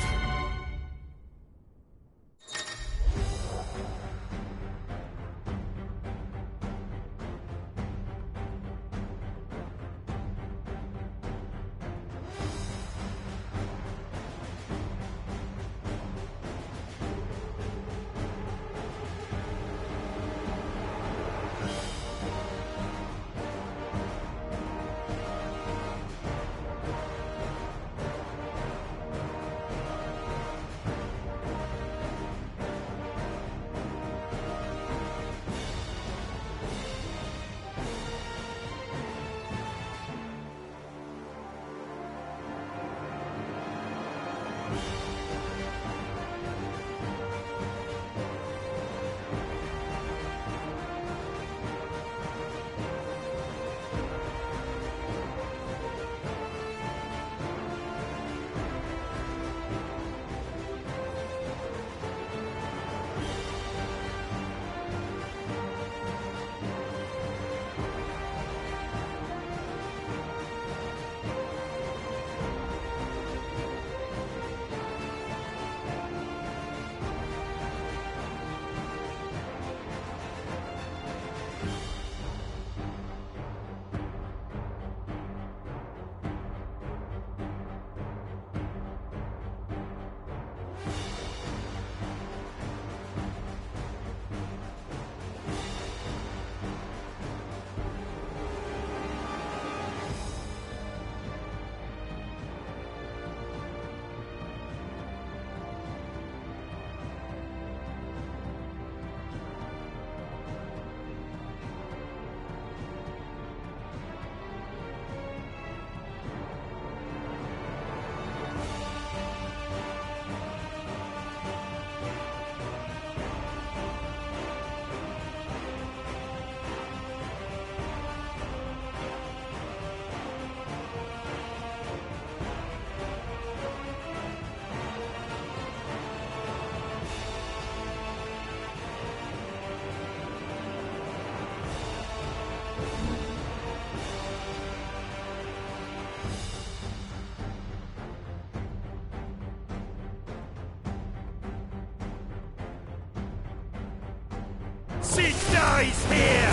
She dies here!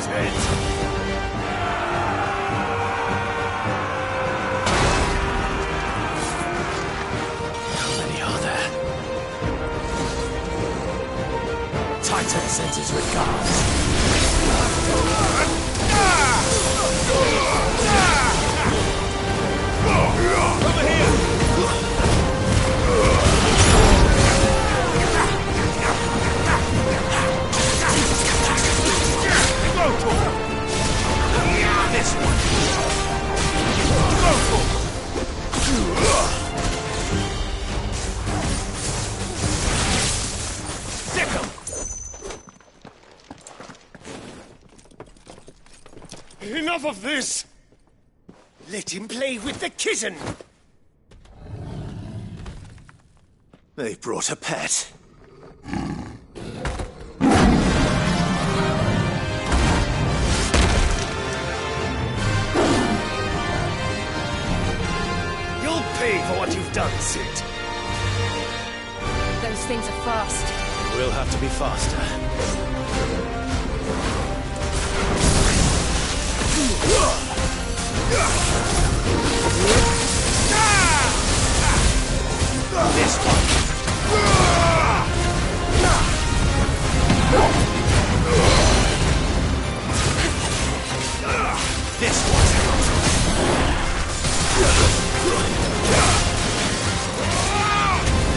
Mare's heads! How many are there? Titan sends his regards. Over here! This one. Sick 'em. Enough of this! Let him play with the kitten! They brought a pet. You'll pay for what you've done, Sid. Those things are fast. We'll have to be faster. This one. This one.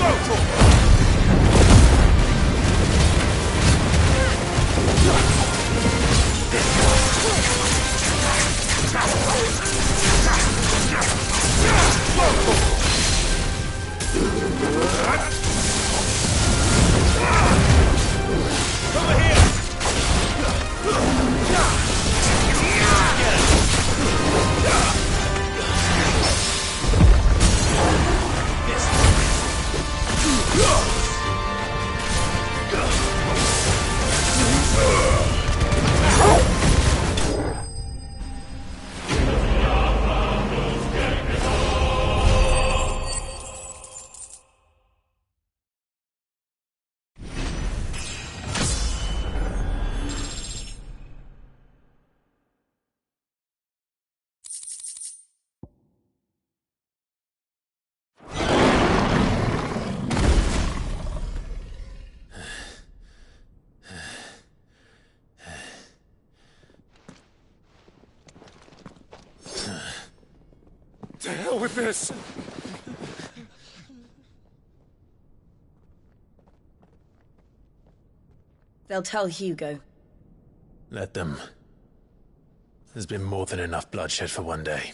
Go for it. Over here! To hell with this! They'll tell Hugo. Let them. There's been more than enough bloodshed for one day.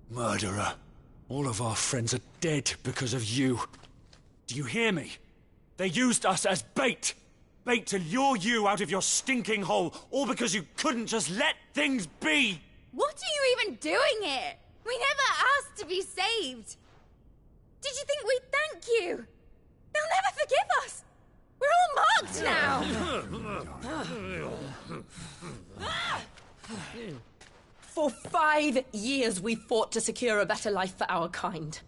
Murderer. All of our friends are dead because of you. Do you hear me? They used us as bait. Bait to lure you out of your stinking hole, all because you couldn't just let things be. What are you even doing here? We never asked to be saved. Did you think we'd thank you? They'll never forgive us. We're all marked now. For 5 years we fought to secure a better life for our kind.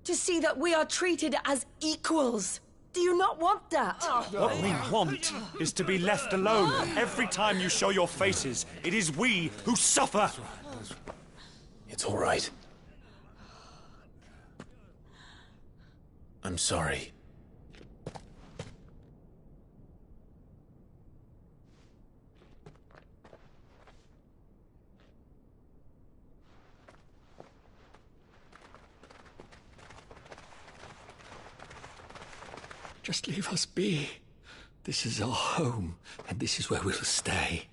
To see that we are treated as equals. Do you not want that? What we want is to be left alone. Every time you show your faces, it is we who suffer. It's all right. I'm sorry. Just leave us be. This is our home, and this is where we'll stay.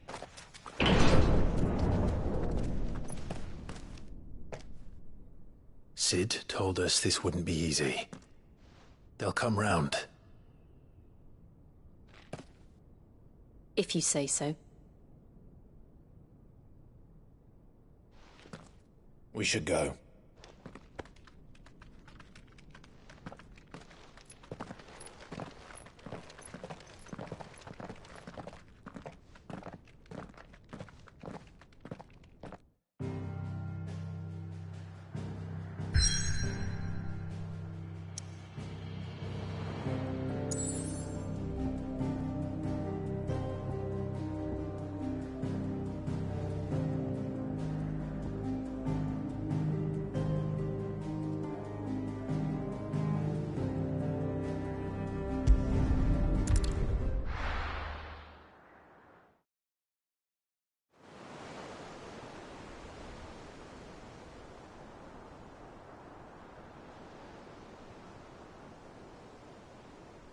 Sid told us this wouldn't be easy. They'll come round. If you say so. We should go.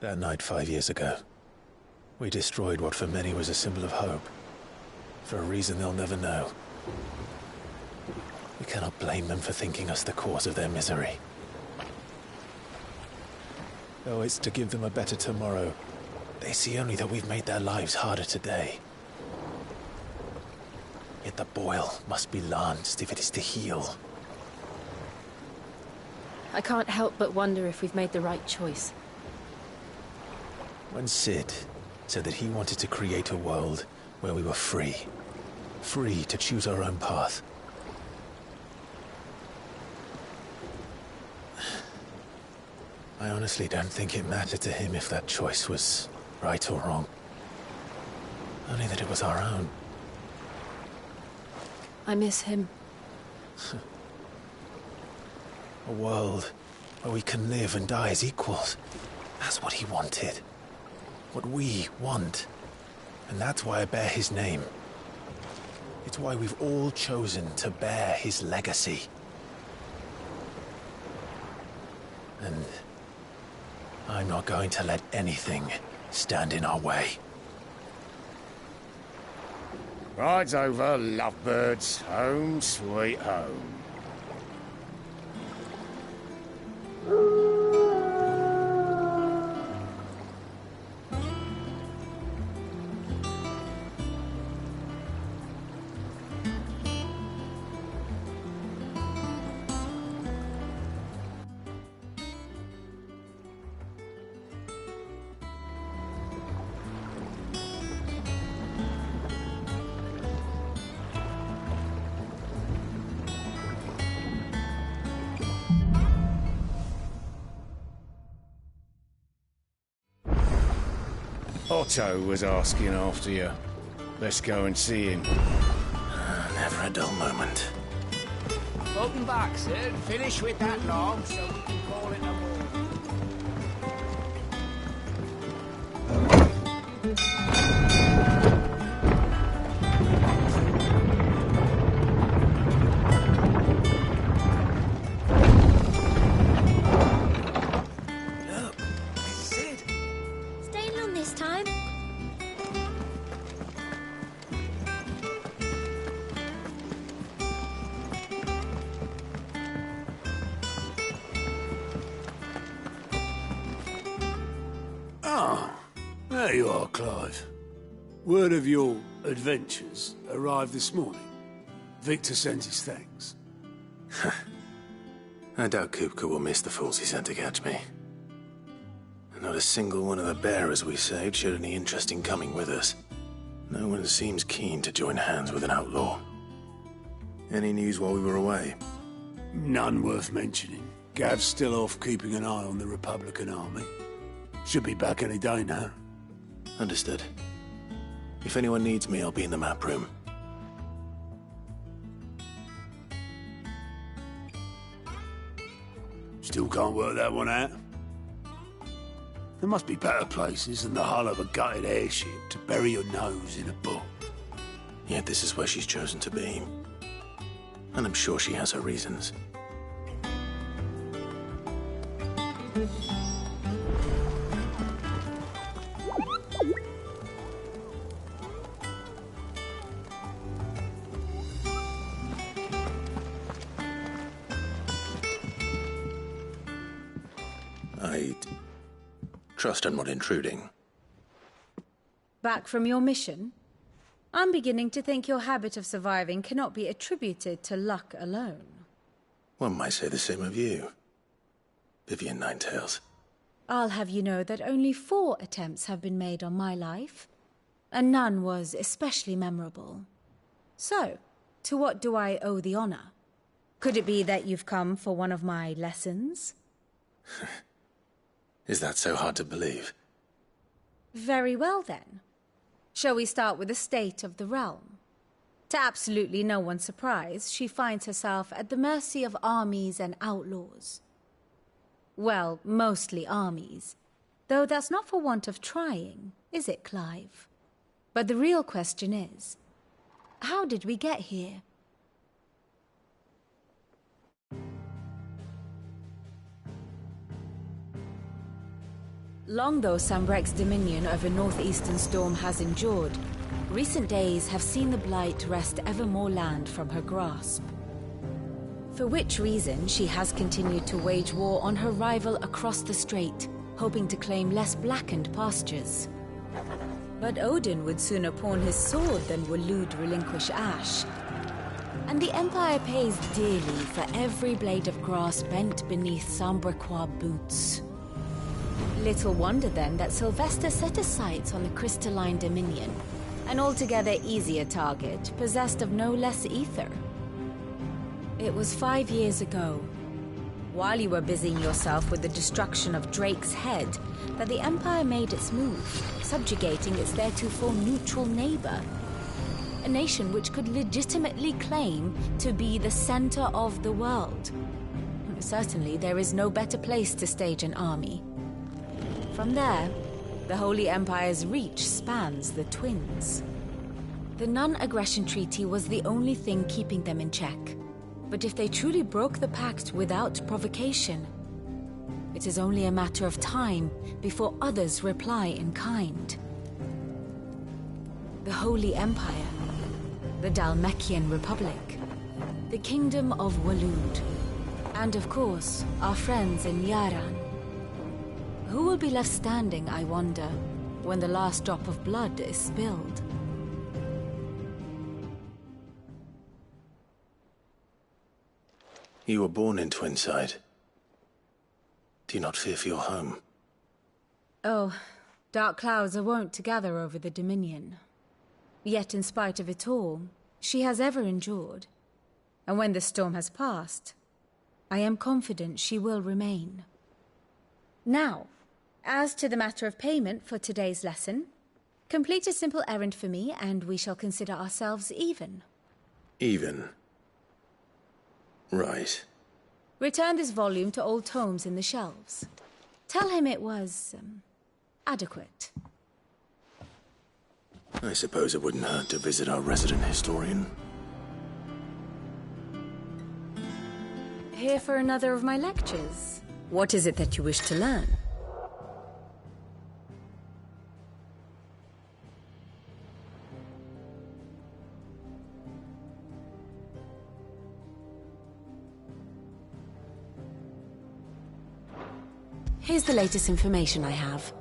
That night 5 years ago, we destroyed what for many was a symbol of hope. For a reason they'll never know. We cannot blame them for thinking us the cause of their misery. Though it's to give them a better tomorrow, they see only that we've made their lives harder today. Yet the boil must be lanced if it is to heal. I can't help but wonder if we've made the right choice. When Sid said that he wanted to create a world where we were free. Free to choose our own path. I honestly don't think it mattered to him if that choice was right or wrong. Only that it was our own. I miss him. A world where we can live and die as equals. That's what he wanted. What we want. And that's why I bear his name. It's why we've all chosen to bear his legacy. And I'm not going to let anything stand in our way. Rides over, lovebirds, home sweet home. Otto was asking after you. Let's go and see him. Never a dull moment. Welcome back, Sid. Finish with that log so we can call it a There you are, Clive. Word of your adventures arrived this morning. Victor sends his thanks. I doubt Kupka will miss the fools he sent to catch me. And not a single one of the bearers we saved showed any interest in coming with us. No one seems keen to join hands with an outlaw. Any news while we were away? None worth mentioning. Gav's still off keeping an eye on the Republican army. Should be back any day now. Understood. If anyone needs me, I'll be in the map room. Still can't work that one out. There must be better places than the hull of a gutted airship to bury your nose in a book. Yet this is where she's chosen to be. And I'm sure she has her reasons. I trust I'm not intruding. Back from your mission? I'm beginning to think your habit of surviving cannot be attributed to luck alone. One might say the same of you, Vivian Ninetails. I'll have you know that only 4 attempts have been made on my life, and none was especially memorable. So, to what do I owe the honor? Could it be that you've come for one of my lessons? Is that so hard to believe? Very well, then. Shall we start with the state of the realm? To absolutely no one's surprise, she finds herself at the mercy of armies and outlaws. Well, mostly armies. Though that's not for want of trying, is it, Clive? But the real question is, how did we get here? Long though Sambrek's dominion over northeastern Storm has endured, recent days have seen the Blight wrest ever more land from her grasp. For which reason she has continued to wage war on her rival across the strait, hoping to claim less blackened pastures. But Odin would sooner pawn his sword than Waloed relinquish Ash. And the Empire pays dearly for every blade of grass bent beneath Sambrequois boots. Little wonder then that Sylvester set his sights on the crystalline dominion, an altogether easier target, possessed of no less ether. It was 5 years ago, while you were busying yourself with the destruction of Drake's head, that the Empire made its move, subjugating its theretofore neutral neighbor. A nation which could legitimately claim to be the center of the world. Certainly, there is no better place to stage an army. From there, the Holy Empire's reach spans the Twins. The non-aggression treaty was the only thing keeping them in check. But if they truly broke the pact without provocation, it is only a matter of time before others reply in kind. The Holy Empire, the Dhalmekian Republic, the Kingdom of Waloed, and of course, our friends in Yaran. Who will be left standing, I wonder, when the last drop of blood is spilled? You were born in Twinside. Do you not fear for your home? Oh, dark clouds are wont to gather over the Dominion. Yet in spite of it all, she has ever endured. And when the storm has passed, I am confident she will remain. Now, as to the matter of payment for today's lesson, complete a simple errand for me and we shall consider ourselves even. Even? Right. Return this volume to old tomes in the shelves. Tell him it was, adequate. I suppose it wouldn't hurt to visit our resident historian. Here for another of my lectures. What is it that you wish to learn? Here's the latest information I have.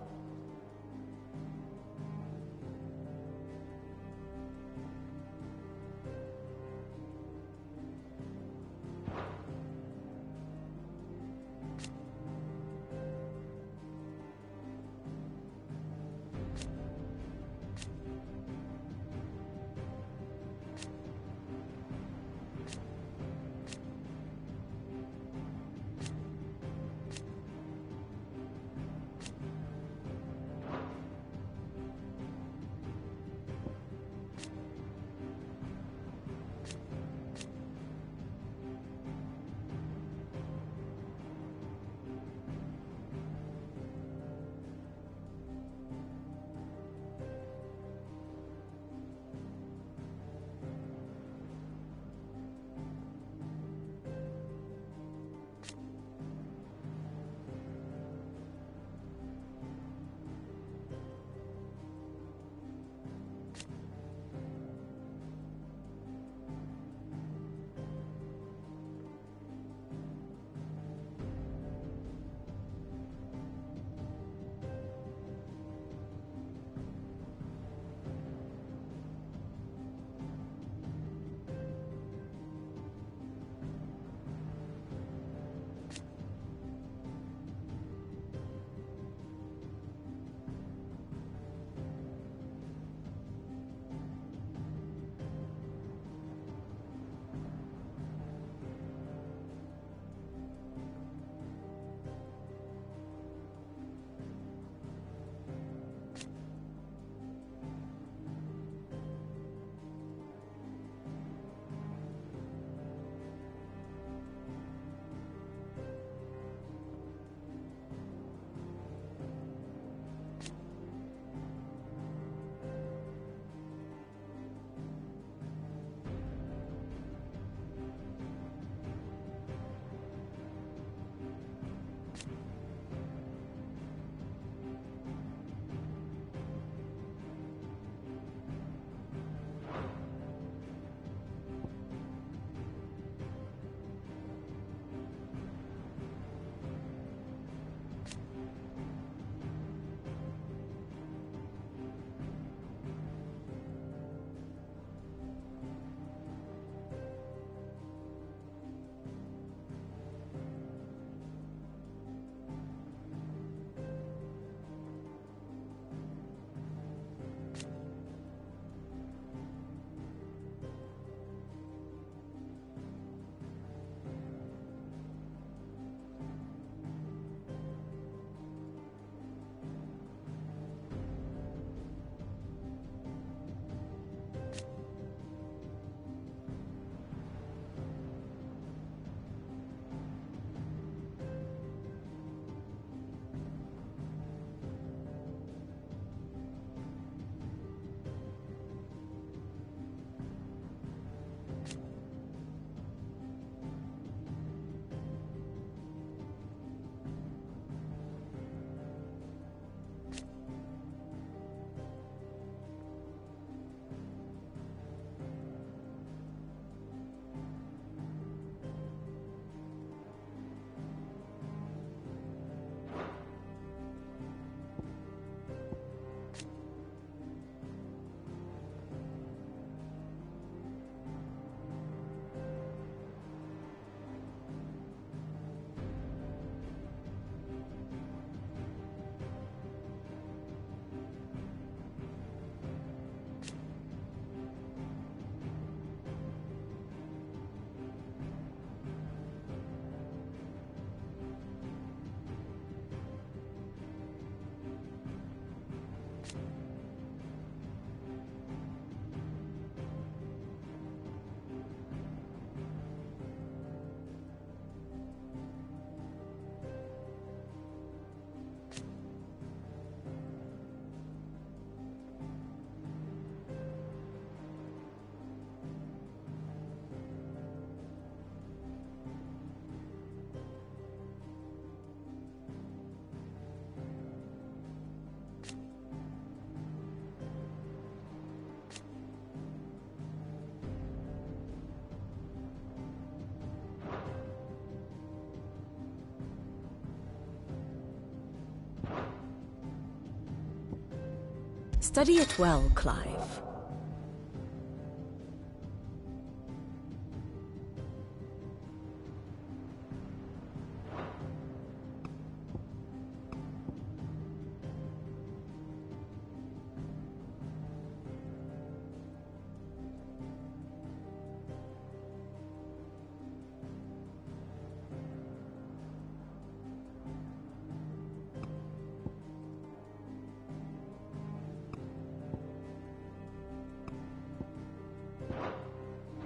Study it well, Clive.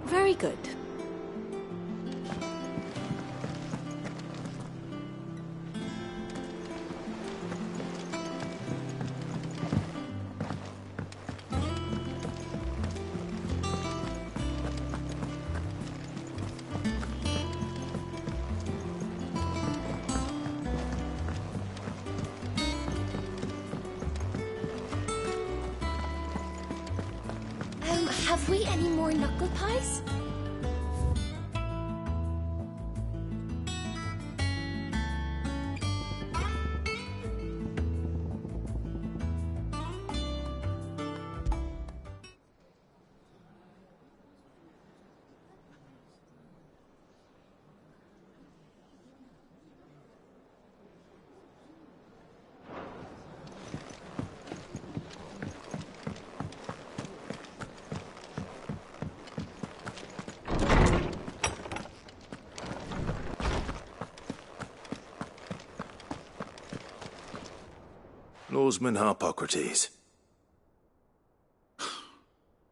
Very good. Have we any more knuckle pies? Lawsman Harpocrates.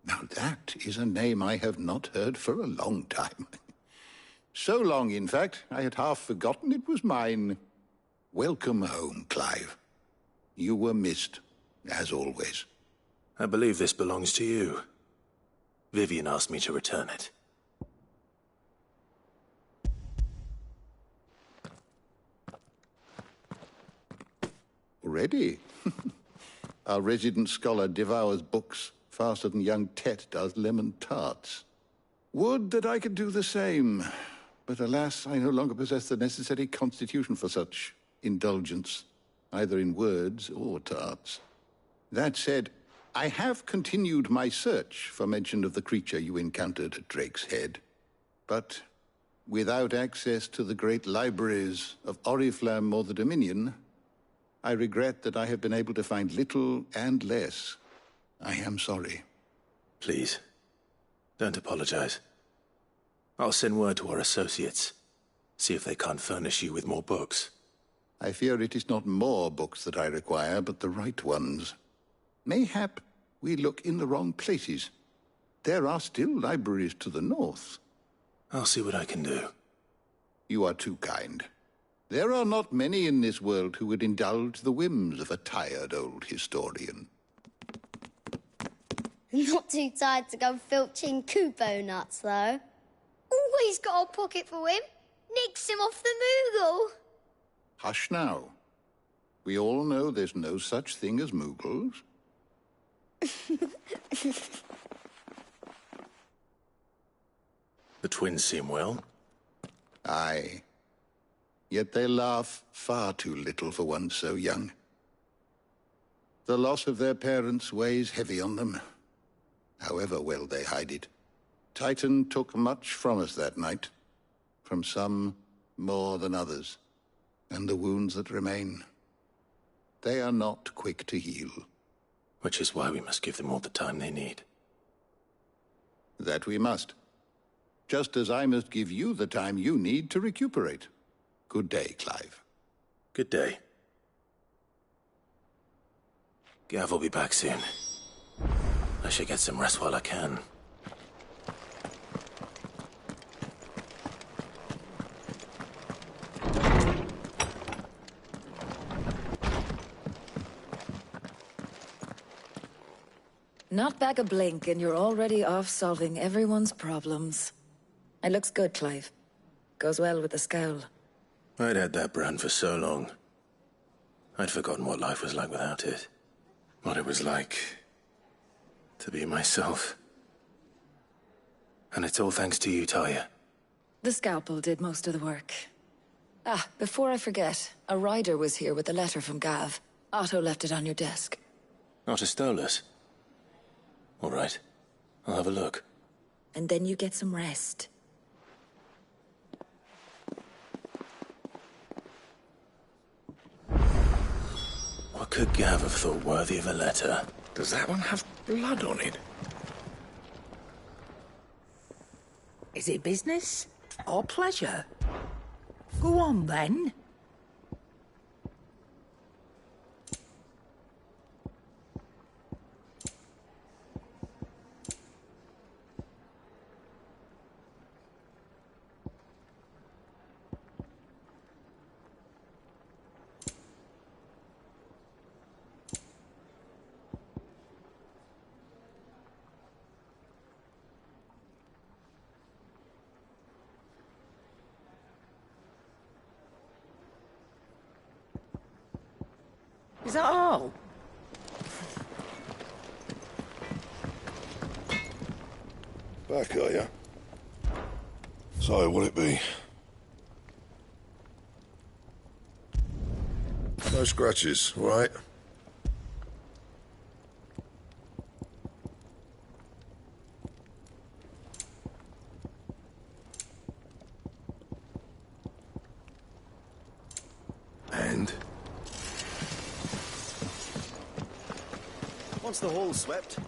Now that is a name I have not heard for a long time. So long, in fact, I had half forgotten it was mine. Welcome home, Clive. You were missed, as always. I believe this belongs to you. Vivian asked me to return it. Already? Our resident scholar devours books faster than young Tet does lemon tarts. Would that I could do the same. But alas, I no longer possess the necessary constitution for such indulgence, either in words or tarts. That said, I have continued my search for mention of the creature you encountered at Drake's Head. But without access to the great libraries of Oriflamme or the Dominion, I regret that I have been able to find little and less. I am sorry. Please, don't apologize. I'll send word to our associates. See if they can't furnish you with more books. I fear it is not more books that I require, but the right ones. Mayhap we look in the wrong places. There are still libraries to the north. I'll see what I can do. You are too kind. There are not many in this world who would indulge the whims of a tired old historian. Not too tired to go filching Kupo nuts, though. Always got a pocket for him. Nicks him off the Moogle. Hush now. We all know there's no such thing as Moogles. The twins seem well. Aye. Yet they laugh far too little for one so young. The loss of their parents weighs heavy on them, however well they hide it. Titan took much from us that night, from some more than others, and the wounds that remain, they are not quick to heal. Which is why we must give them all the time they need. That we must. Just as I must give you the time you need to recuperate. Good day, Clive. Good day. Gav will be back soon. I should get some rest while I can. Not back a blink and you're already off solving everyone's problems. It looks good, Clive. Goes well with the scowl. I'd had that brand for so long. I'd forgotten what life was like without it. What it was like to be myself. And it's all thanks to you, Talia. The scalpel did most of the work. Ah, before I forget, a rider was here with a letter from Gav. Otto left it on your desk. Not a Stolas? All right. I'll have a look. And then you get some rest. What could Gav have thought worthy of a letter? Does that one have blood on it? Is it business or pleasure? Go on, then. Is that all? Back, are ya? So, what'll it be? No scratches, all right? And? Once the hall's swept,